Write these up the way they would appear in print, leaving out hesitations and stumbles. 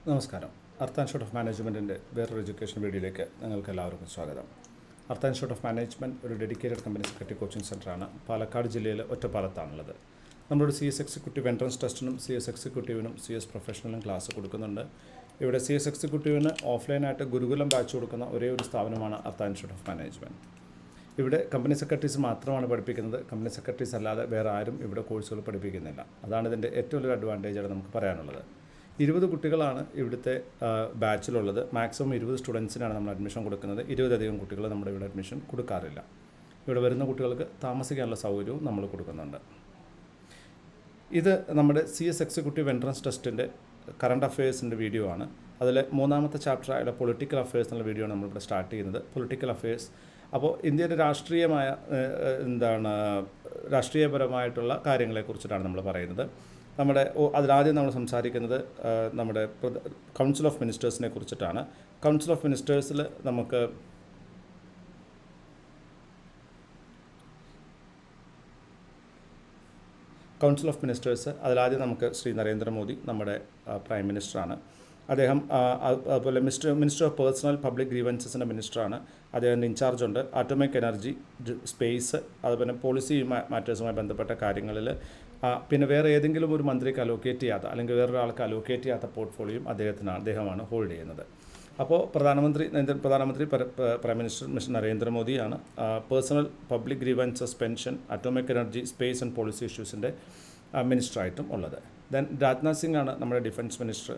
നമസ്കാരം. Artha institute of മാനേജ്മെൻറ്റിൻ്റെ വേറൊരു education വീഡിയോയിലേക്ക് നിങ്ങൾക്ക് എല്ലാവർക്കും സ്വാഗതം. അർത്ത ഇൻസ്റ്റിറ്റ്യൂട്ട് ഓഫ് മാനേജ്മെൻറ്റ് ഒരു ഡെഡിക്കേറ്റഡ് കമ്പനി സെക്രട്ടറി കോച്ചിങ് സെൻ്ററാണ്. പാലക്കാട് ജില്ലയിൽ ഒറ്റപ്പാലത്താണുള്ളത്. നമ്മളൊരു CS എക്സിക്യൂട്ടീവ് എൻട്രൻസ് ടെസ്റ്റിനും CS എക്സിക്യൂട്ടീവിനും CS പ്രൊഫഷണലും ക്ലാസ് കൊടുക്കുന്നുണ്ട്. ഇവിടെ CS എക്സിക്യൂട്ടീവിന് ഓഫ്ലൈനായിട്ട് ഗുരുകുലം ബാച്ച് കൊടുക്കുന്ന ഒരേ ഒരു സ്ഥാപനമാണ് അർത്ത ഇൻസ്റ്റിറ്റ്യൂട്ട് ഓഫ് മാനേജ്മെൻറ്റ്. ഇവിടെ കമ്പനി സെക്രട്ടറീസ് മാത്രമാണ് പഠിപ്പിക്കുന്നത്. കമ്പനി സെക്രട്ടറീസ് അല്ലാതെ വേറെ ആരും ഇവിടെ കോഴ്സുകൾ പഠിപ്പിക്കുന്നില്ല. അതാണ് ഇതിൻ്റെ ഏറ്റവും വലിയ അഡ്വാൻറ്റേജാണ് നമുക്ക് പറയാനുള്ളത്. 20 കുട്ടികളാണ് ഇവിടുത്തെ ബാച്ചിലുള്ളത്. മാക്സിമം 20 സ്റ്റുഡൻസിനാണ് നമ്മൾ അഡ്മിഷൻ കൊടുക്കുന്നത്. 20 കുട്ടികൾ നമ്മുടെ ഇവിടെ അഡ്മിഷൻ കൊടുക്കാറില്ല. ഇവിടെ വരുന്ന കുട്ടികൾക്ക് താമസിക്കാനുള്ള സൗകര്യവും നമ്മൾ കൊടുക്കുന്നുണ്ട്. ഇത് നമ്മുടെ CS എക്സിക്യൂട്ടീവ് എൻട്രൻസ് ടെസ്റ്റിൻ്റെ കറണ്ട് അഫയേഴ്സിൻ്റെ വീഡിയോ ആണ്. അതിൽ 3ാമത്തെ ചാപ്റ്ററായ പൊളിറ്റിക്കൽ അഫയേഴ്സ് എന്നുള്ള വീഡിയോ ആണ് നമ്മളിവിടെ സ്റ്റാർട്ട് ചെയ്യുന്നത്. പൊളിറ്റിക്കൽ അഫയേഴ്സ് അപ്പോൾ ഇന്ത്യയുടെ രാഷ്ട്രീയപരമായിട്ടുള്ള കാര്യങ്ങളെക്കുറിച്ചിട്ടാണ് നമ്മൾ പറയുന്നത്. അതിലാദ്യം നമ്മൾ സംസാരിക്കുന്നത് നമ്മുടെ കൗൺസിൽ ഓഫ് മിനിസ്റ്റേഴ്സിനെ കുറിച്ചിട്ടാണ്. കൗൺസിൽ ഓഫ് മിനിസ്റ്റേഴ്സിൽ നമുക്ക് അതിലാദ്യം നമുക്ക് ശ്രീ നരേന്ദ്രമോദി നമ്മുടെ പ്രൈം മിനിസ്റ്ററാണ്. അദ്ദേഹം അതുപോലെ മിനിസ്റ്റർ ഓഫ് പേഴ്സണൽ പബ്ലിക് ഗ്രീവൻസസിൻ്റെ മിനിസ്റ്ററാണ്. അദ്ദേഹത്തിൻ്റെ ഇൻചാർജ് ഉണ്ട്. ആറ്റോമിക് എനർജി, സ്പേസ്, അതുപോലെ പോളിസി മാറ്റേഴ്സുമായി ബന്ധപ്പെട്ട കാര്യങ്ങളിൽ പിന്നെ വേറെ ഏതെങ്കിലും ഒരു മന്ത്രിക്ക് അലോക്കേറ്റ് ചെയ്യാത്ത അല്ലെങ്കിൽ വേറൊരാൾക്ക് അലോക്കേറ്റ് ചെയ്യാത്ത പോർട്ട്ഫോളിയോയും അദ്ദേഹമാണ് ഹോൾഡ് ചെയ്യുന്നത്. അപ്പോൾ പ്രധാനമന്ത്രി പ്രൈം മിനിസ്റ്റർ മിസ്റ്റർ നരേന്ദ്രമോദിയാണ് personnel public grievances, pension, atomic energy, space and policy ഇഷ്യൂസിൻ്റെ മിനിസ്റ്ററായിട്ടും ഉള്ളത്. ദെൻ രാജ്നാഥ് സിംഗ് ആണ് നമ്മുടെ ഡിഫൻസ് മിനിസ്റ്റർ.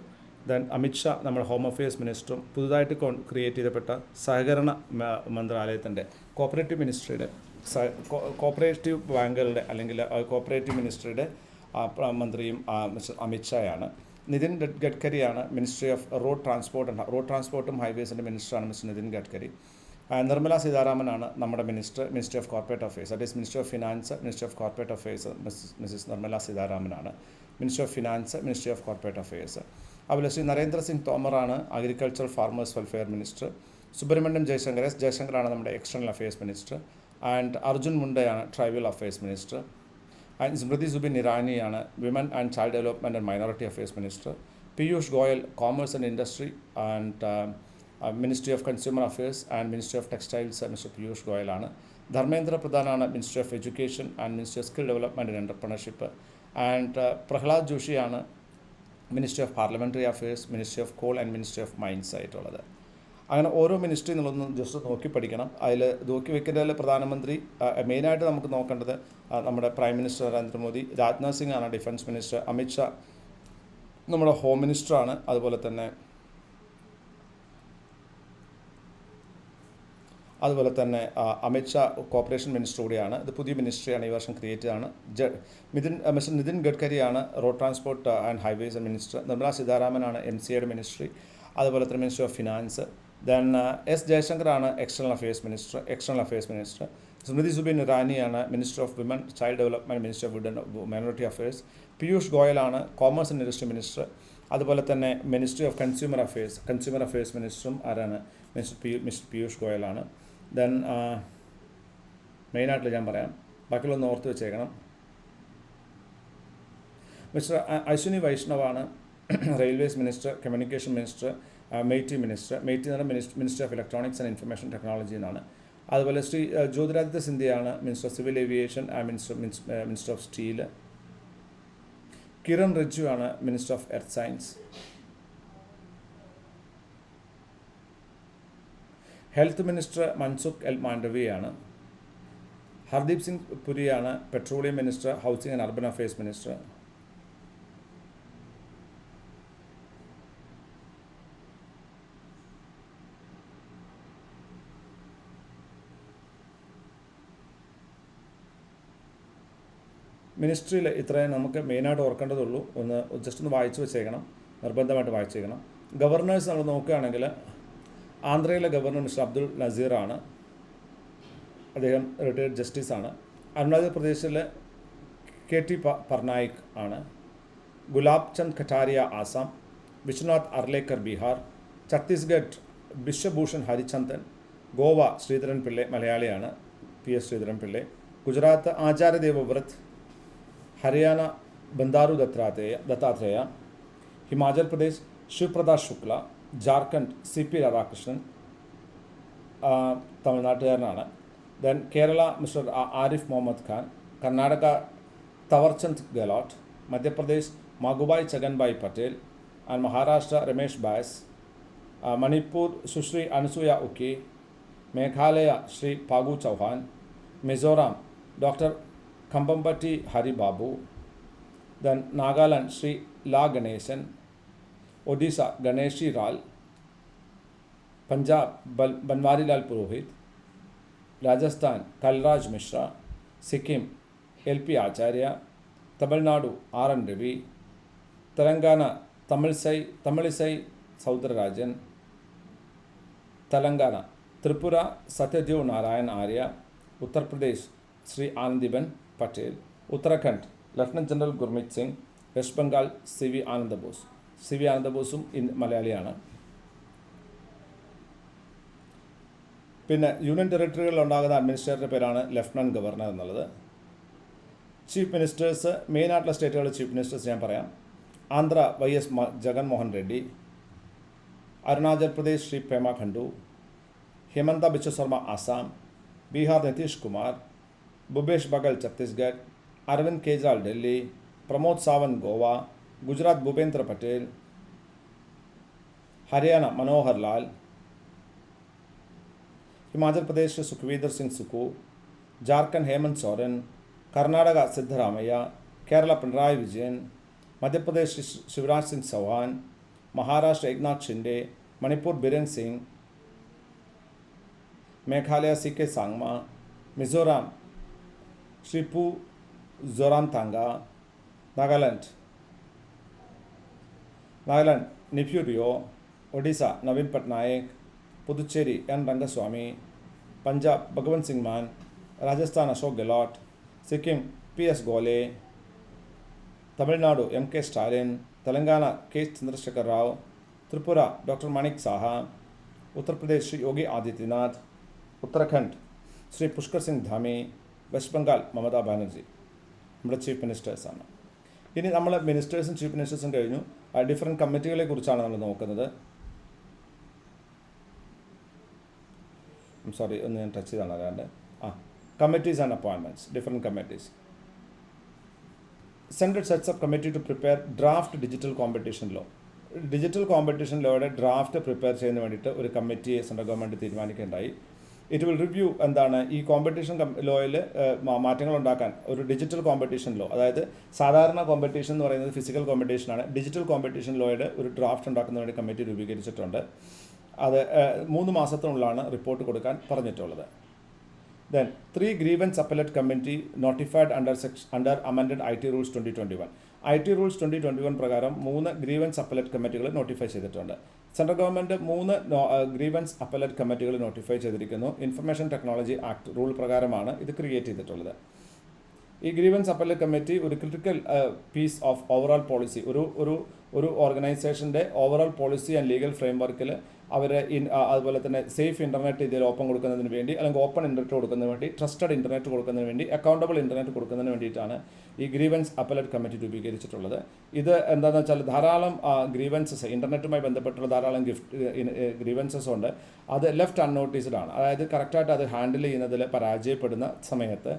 ദെൻ അമിത്ഷാ നമ്മുടെ ഹോം അഫയേഴ്സ് മിനിസ്റ്ററും പുതുതായിട്ട് ക്രിയേറ്റ് ചെയ്യപ്പെട്ട സഹകരണ മന്ത്രാലയത്തിൻ്റെ കോപ്പറേറ്റീവ് മിനിസ്ട്രിയുടെ കോപ്പറേറ്റീവ് ബാങ്കുകളുടെ അല്ലെങ്കിൽ കോപ്പറേറ്റീവ് മിനിസ്ട്രിയുടെ മന്ത്രിയും മിസ്റ്റർ അമിത്ഷായാണ്. നിതിൻ ഗഡ്കരിയാണ് മിനിസ്ട്രി ഓഫ് റോഡ് ട്രാൻസ്പോർട്ടും ഹൈവേസിൻ്റെ മിനിസ്റ്ററാണ് മിസ്റ്റർ നിതിൻ ഗഡ്കരി. നിർമ്മല സീതാരാമനാണ് നമ്മുടെ ministry of corporate affairs, that is ministry of finance, ministry of corporate affairs Mrs Nirmala സീതാരാമനാണ് ministry of finance, ministry of corporate affairs. അതുപോലെ ശ്രീ നരേന്ദ്ര സിംഗ് തോമറാണ് agriculture farmers welfare minister. Subrahmanyam ജയശങ്കറാണ് നമ്മുടെ external affairs minister. And Arjun മുണ്ടയാണ് tribal affairs minister. And Smriti Zubin ഇറാനിയാണ് women and child development and minority affairs minister. Piyush Goyal commerce and industry and ministry of consumer affairs and ministry of textiles mister Piyush ഗോയലാണ്. ധർമ്മേന്ദ്ര പ്രധാനാണ് ministry of education and ministry of skill development and entrepreneurship. And Pralhad ജോഷിയാണ് ministry of parliamentary affairs, ministry of coal and ministry of mines ആയിട്ടുള്ളത്. അങ്ങനെ ഓരോ ministry എന്നുള്ളതൊന്നും just നോക്കി പഠിക്കണം. അതിൽ നോക്കി വെക്കുന്നതിൽ പ്രധാനമന്ത്രി മെയിനായിട്ട് നമുക്ക് നോക്കേണ്ടത് നമ്മുടെ പ്രൈം മിനിസ്റ്റർ നരേന്ദ്രമോദി, രാജ്നാഥ് സിംഗ് ആണ് ഡിഫൻസ് മിനിസ്റ്റർ, അമിത്ഷാ നമ്മുടെ ഹോം മിനിസ്റ്ററാണ്. അതുപോലെ തന്നെ അമിത്ഷാ കോർപ്പറേഷൻ മിനിസ്റ്റർ കൂടിയാണ്. ഇത് പുതിയ മിനിസ്ട്രിയാണ്, ഈ വർഷം ക്രിയേറ്റ് ചെയ്താണ്. മിസ്റ്റർ നിതിൻ ഗഡ്കരിയാണ് road transport and highways minister. Nirmala സീതാരാമനാണ് MCAയുടെ മിനിസ്ട്രി, അതുപോലെ തന്നെ ministry of finance. Then S ജയശങ്കറാണ് external affairs minister. Smriti Zubin ഇറാനിയാണ് minister of women child development, minister of minority affairs. Piyush ഗോയലാണ് കോമേഴ്സ് ആൻഡ് ഇൻഡസ്ട്രി മിനിസ്റ്റർ. അതുപോലെ തന്നെ മിനിസ്ട്രി ഓഫ് കൺസ്യൂമർ അഫയേഴ്സ് മിനിസ്റ്ററും ആരാണ് മിസ്റ്റർ പീയൂഷ് ഗോയലാണ്. ദെൻ മെയിനായിട്ട് ഞാൻ പറയാം, ബാക്കിയുള്ളൊന്ന് ഓർത്ത് വെച്ചേക്കണം. മിസ്റ്റർ അശ്വിനി വൈഷ്ണവാണ് railways minister, communication minister, MeitY എന്ന് പറഞ്ഞാൽ minister of electronics and information technology എന്നാണ്. അതുപോലെ ശ്രീ ജ്യോതിരാദിത്യ സിന്ധ്യയാണ് minister of civil aviation and minister of steel. Kiran Rijiju ആണ് minister of earth science. Health minister Mansukh L മാണ്ഡവിയാണ്. ഹർദീപ് സിംഗ് പുരിയാണ് petroleum minister, housing and urban affairs minister. മിനിസ്ട്രിയിൽ ഇത്രയും നമുക്ക് മെയിനായിട്ട് ഓർക്കേണ്ടതുള്ളൂ. ജസ്റ്റ് ഒന്ന് വായിച്ചു വെച്ചേക്കണം, നിർബന്ധമായിട്ട് വായിച്ചേക്കണം. ഗവർണേഴ്സ് നമ്മൾ നോക്കുകയാണെങ്കിൽ ആന്ധ്രയിലെ ഗവർണർ മിസ്റ്റർ അബ്ദുൾ നസീറാണ്, അദ്ദേഹം റിട്ടയർഡ് ജസ്റ്റിസാണ്. അരുണാചൽ പ്രദേശിലെ KT പർനായിക് ആണ്. ഗുലാബ് ചന്ദ് കട്ടാരിയ ആസാം, വിശ്വനാഥ് അർലേക്കർ ബീഹാർ. ഛത്തീസ്ഗഡ് ബിശ്വഭൂഷൺ ഹരിചന്ദൻ. ഗോവ ശ്രീധരൻ പിള്ളെ മലയാളിയാണ്, PS ശ്രീധരൻ പിള്ളെ. ഗുജറാത്ത് ആചാര്യ ദേവവ്രത്. ഹരിയാന ബന്ദാരു ദത്താത്രേയ. ഹിമാചൽ പ്രദേശ് ശിവപ്രദാസ് ശുക്ല, ജാർഖണ്ഡ് CP രാധാകൃഷ്ണൻ, തമിഴ്നാട്ടുകാരനാണ്. Then Kerala mister Arif Mohammed Khan, Karnataka Thaawarchand Gehlot, Madhya Pradesh Mangubhai Chhaganbhai Patel, and Maharashtra Ramesh Bais, Manipur Sushri Anusuiya Uikey, Meghalaya Shri Phagu Chauhan, Mizoram doctor Kambhampati Haribabu, then Nagaland Shri La Ganesan, Odisha Ganeshi Lal, Punjab Banwarilal Purohit, Rajasthan Kalraj Mishra, Sikkim LP Acharya, Tamil Nadu RN Ravi, Telangana Tamilisai Soundararajan, Telangana Tripura Sathyadev Narayan Arya, Uttar Pradesh Shri Anandiben Patel, Uttarakhand lieutenant general Gurmeet Singh, west Bengal CV Ananda Bose. CV ആനന്ദബോസും മലയാളിയാണ്. പിന്നെ യൂണിയൻ ടെറിട്ടറികളിൽ ഉണ്ടാകുന്ന അഡ്മിനിസ്ട്രേറ്ററുടെ പേരാണ് ലഫ്റ്റനന്റ് ഗവർണർ എന്നുള്ളത്. ചീഫ് മിനിസ്റ്റേഴ്സ്, മെയിനായിട്ടുള്ള സ്റ്റേറ്റുകളുടെ ചീഫ് മിനിസ്റ്റേഴ്സ് ഞാൻ പറയാം. Andhra YS Jaganmohan Reddy, Arunachal Pradesh Shri Pema Khandu, Himanta Biswa Sharma Assam, Bihar Nitish Kumar, Bhupesh ബഗൽ Chhattisgarh, Aravind Kejriwal Delhi, Pramod Sawant Goa, Gujarat Bhupendra Patel, Haryana Manohar Lal, Himachal Pradesh Sukhvinder Singh Sukhu, Jharkhand Hemant Soren, Karnataka Siddaramaiah, Kerala Pinarayi Vijayan, Madhya Pradesh Shivraj Singh Chouhan, Maharashtra Eknath Shinde, Manipur Biren Singh, Meghalaya CK Sangma, Mizoram Shri Pu Zoramthanga, Nagaland Neiphiu Rio, Odisha Naveen Patnaik, Puducherry N Rangasamy, Punjab Bhagwant Singh Mann, Rajasthan Ashok Gehlot, Sikkim PS Golay, Tamil Nadu MK Stalin, Telangana K Chandrashekar Rao, Tripura doctor Manik Saha, Uttar Pradesh Shri Yogi Adityanath, Uttarakhand Shri Pushkar Singh Dhami, west Bengal Mamata Banerjee. നമ്മുടെ ചീഫ് മിനിസ്റ്റേഴ്സാണ്. ഇനി നമ്മൾ മിനിസ്റ്റേഴ്സും ചീഫ് മിനിസ്റ്റേഴ്സും കഴിഞ്ഞു. ഡിഫറെൻറ്റ് കമ്മിറ്റികളെ കുറിച്ചാണ് നമ്മൾ നോക്കുന്നത്. സോറി, ഒന്ന് ഞാൻ ടച്ച് ചെയ്താണ് അറിയാണ്ട്. Committees and appointments, different committees. Central sets up committee to prepare draft digital competition law. Digital competition ലോയുടെ ഡ്രാഫ്റ്റ് പ്രിപ്പയർ ചെയ്യുന്നതിന് വേണ്ടിയിട്ട് ഒരു കമ്മിറ്റിയെ സെൻട്രൽ ഗവൺമെൻറ് തീരുമാനിക്കുകയുണ്ടായി. ഇറ്റ് വിൽ റിവ്യൂ എന്താണ് ഈ കോമ്പറ്റീഷൻ ലോയിൽ മാറ്റങ്ങൾ ഉണ്ടാക്കാൻ. ഒരു ഡിജിറ്റൽ കോമ്പറ്റീഷൻ ലോ, അതായത് സാധാരണ കോമ്പറ്റീഷൻ എന്ന് പറയുന്നത് ഫിസിക്കൽ കോമ്പറ്റീഷനാണ്. ഡിജിറ്റൽ കോമ്പറ്റീഷൻ ലോയുടെ ഒരു ഡ്രാഫ്റ്റ് ഉണ്ടാക്കുന്നതിന് വേണ്ടി കമ്മിറ്റി രൂപീകരിച്ചിട്ടുണ്ട്. അത് 3 മാസത്തിനുള്ളിലാണ് റിപ്പോർട്ട് കൊടുക്കാൻ പറഞ്ഞിട്ടുള്ളത്. Then 3 grievance appellate committee notified under amended IT rules 2021. IT rules 2021 പ്രകാരം 3 ഗ്രീവൻസ് അപ്പലറ്റ് കമ്മിറ്റികൾ നോട്ടിഫൈ ചെയ്തിട്ടുണ്ട്. സെൻട്രൽ ഗവൺമെൻറ് 3 ഗ്രീവൻസ് അപ്പലറ്റ് കമ്മിറ്റികൾ നോട്ടിഫൈ ചെയ്തിരിക്കുന്നു. ഇൻഫർമേഷൻ ടെക്നോളജി ആക്ട് റൂൾ പ്രകാരമാണ് ഇത് ക്രിയേറ്റ് ചെയ്തിട്ടുള്ളത്. ഈ ഗ്രീവൻസ് അപ്പലറ്റ് കമ്മിറ്റി ഒരു critical piece of overall policy, ഒരു ഓർഗനൈസേഷൻ്റെ ഓവറോൾ പോളിസി ആൻഡ് ലീഗൽ ഫ്രെയിംവർക്കിൽ അവർ അതുപോലെ തന്നെ സേഫ് ഇൻ്റർനെറ്റ് ഇതിൽ ഓപ്പൺ കൊടുക്കുന്നതിന് വേണ്ടി, അല്ലെങ്കിൽ ഓപ്പൺ ഇൻ്റർനെറ്റ് കൊടുക്കുന്നതിന് വേണ്ടി, ട്രസ്റ്റഡ് ഇൻ്റർനെറ്റ് കൊടുക്കുന്നതിന് വേണ്ടി, അക്കൗണ്ടബിൾ ഇൻ്റർനെറ്റ് കൊടുക്കുന്നതിന് വേണ്ടിയിട്ടാണ് ഈ ഗ്രീവൻസ് അപ്പലറ്റ് കമ്മിറ്റി രൂപീകരിച്ചിട്ടുള്ളത്. ഇത് എന്താണെന്ന് വെച്ചാൽ ധാരാളം ഗ്രീവൻസസ്, ഇൻ്റർനെറ്റുമായി ബന്ധപ്പെട്ടുള്ള ധാരാളം ഗ്രീവൻസസ് ഉണ്ട്. അത് ലെഫ്റ്റ് അൺനോട്ടീസ്ഡ് ആണ്. അതായത് കറക്റ്റായിട്ട് അത് ഹാൻഡിൽ ചെയ്യുന്നതിൽ പരാജയപ്പെടുന്ന സമയത്ത്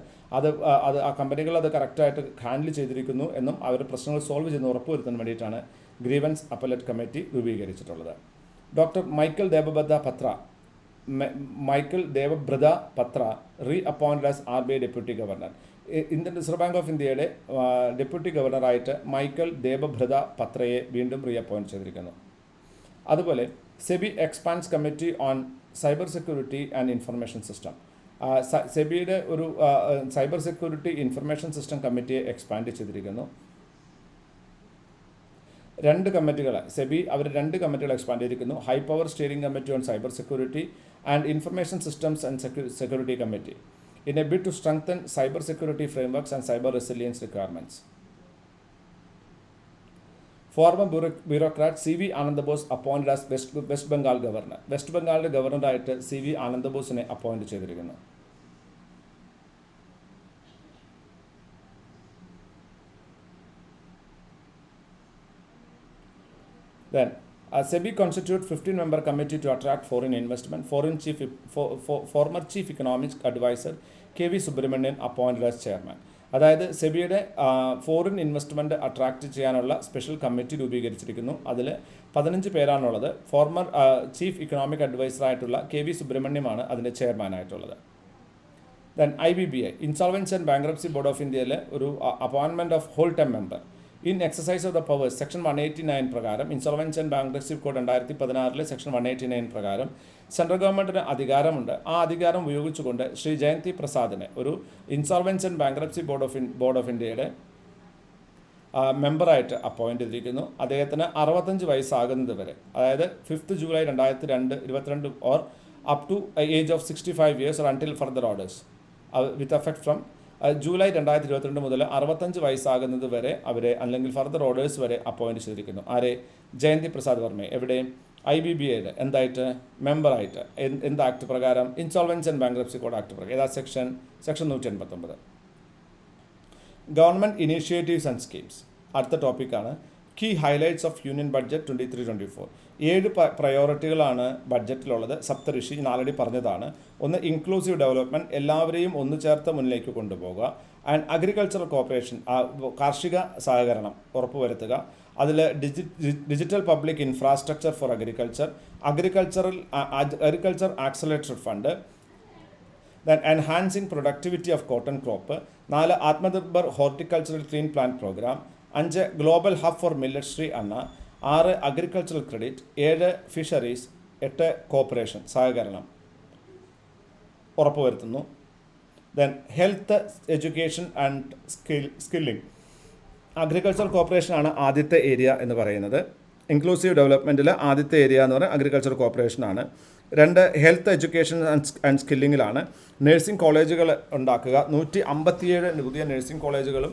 ആ കമ്പനികൾ അത് കറക്റ്റായിട്ട് ഹാൻഡിൽ ചെയ്തിരിക്കുന്നു എന്നും അവർ പ്രശ്നങ്ങൾ സോൾവ് ചെയ്യുന്ന ഉറപ്പുവരുത്താൻ വേണ്ടിയിട്ടാണ് ഗ്രീവൻസ് അപ്പലറ്റ് കമ്മിറ്റി രൂപീകരിച്ചിട്ടുള്ളത്. Doctor Michael Debabrata Patra reappointed as RBI deputy governor. Indian Reserve Bank of ഇന്ത്യയുടെ ഡെപ്യൂട്ടി ഗവർണറായിട്ട് മൈക്കൽ ദേവബ്രത പത്രയെ വീണ്ടും റീ അപ്പോയിൻറ്റ് ചെയ്തിരിക്കുന്നു. അതുപോലെ SEBI expands committee on cyber security and information system. സെബിയുടെ ഒരു സൈബർ സെക്യൂരിറ്റി ഇൻഫർമേഷൻ സിസ്റ്റം കമ്മിറ്റിയെ എക്സ്പാൻഡ് ചെയ്തിരിക്കുന്നു. 2 കമ്മിറ്റികൾ സെബി അവർ 2 കമ്മിറ്റികൾ എക്സ്പാൻഡ് ചെയ്തിരിക്കുന്നു. High power steering committee on cyber security and information systems and security committee in a bid to strengthen cyber security frameworks and cyber resilience requirements. Former bureaucrat CV Ananda Bose appointed as West Bengal governor. West ബംഗാളിൻ്റെ ഗവർണറായിട്ട് CV ആനന്ദബോസിനെ appoint ചെയ്തിരിക്കുന്നു. Then SEBI constitute 15-member committee to attract foreign investment. Former Chief Economic Advisor KV Subramanian appointed as chairman. അതായത് സെബിയുടെ foreign investment attract ചെയ്യാനുള്ള special committee രൂപീകരിച്ചിരിക്കുന്നു. അതിൽ 15 പേരാണുള്ളത്. ഫോർമർ ചീഫ് ഇക്കണോമിക് അഡ്വൈസറായിട്ടുള്ള KV സുബ്രഹ്മണ്യമാണ് അതിൻ്റെ ചെയർമാനായിട്ടുള്ളത്. Then IBBI insolvency and bankruptcy board of ഇന്ത്യയിലെ ഒരു appointment of whole time member in exercise of the powers section 189 പ്രകാരം insolvency and bankruptcy code 2016 section 189 പ്രകാരം സെൻട്രൽ ഗവൺമെൻറ്റിന് അധികാരമുണ്ട്. ആ അധികാരം ഉപയോഗിച്ചുകൊണ്ട് ശ്രീ ജയന്തി പ്രസാദിനെ ഒരു insolvency and bankruptcy board of ഇന്ത്യയുടെ മെമ്പറായിട്ട് അപ്പോയിൻ്റ് ചെയ്തിരിക്കുന്നു. അദ്ദേഹത്തിന് 65 വയസ്സാകുന്നത് വരെ, അതായത് 5 July 2022 or up to age of 65 years or until further orders with effect from July 2022 മുതൽ 65 വയസ്സാകുന്നത് വരെ അവരെ അല്ലെങ്കിൽ ഫർദർ ഓർഡേഴ്സ് വരെ അപ്പോയിൻറ്റ് ചെയ്തിരിക്കുന്നു. ആരെ? ജയന്തി പ്രസാദ് വർമ്മയെ. എവിടെ? IBBIയുടെ എന്തായിട്ട്? മെമ്പറായിട്ട്. എന്ത് ആക്ട് പ്രകാരം? Insolvency and bankruptcy code act പ്രകാരം. ഏതാ section? Section 189. Government initiatives and schemes അടുത്ത ടോപ്പിക്കാണ്. Key highlights of union budget 23-24. 7 പ്രയോറിറ്റികളാണ് ബഡ്ജറ്റിലുള്ളത്. സപ്തഋഷി ഞാൻ ആൾറെഡി പറഞ്ഞതാണ്. ഒന്ന്, ഇൻക്ലൂസീവ് ഡെവലപ്മെൻറ്റ്, എല്ലാവരെയും ഒന്ന് ചേർത്ത് മുന്നിലേക്ക് കൊണ്ടുപോകുക. ആൻഡ് അഗ്രികൾച്ചറൽ കോർപ്പറേഷൻ, കാർഷിക സഹകരണം ഉറപ്പുവരുത്തുക. അതിൽ digital public infrastructure for agriculture accelerator fund. Then enhancing productivity of cotton crop. 4, Atmanirbhar horticultural clean plant program. 5, global hub for മില്ലറ്റ്രി Anna. 6, agricultural credit. 7, fisheries. 8, cooperation സഹകരണം ഉറപ്പുവരുത്തുന്നു. Then health, education and skilling. Agricultural കോപ്പറേഷനാണ് ആദ്യത്തെ area എന്ന് പറയുന്നത്. Inclusive ഡെവലപ്മെൻറ്റിൽ ആദ്യത്തെ area എന്ന് പറയുന്നത് അഗ്രികൾച്ചർ കോപ്പറേഷനാണ്. 2, ഹെൽത്ത്, എഡ്യൂക്കേഷൻ ആൻഡ് സ്കില്ലിങ്ങിലാണ്. നഴ്സിംഗ് കോളേജുകൾ ഉണ്ടാക്കുക. 157 പുതിയ നഴ്സിംഗ് കോളേജുകളും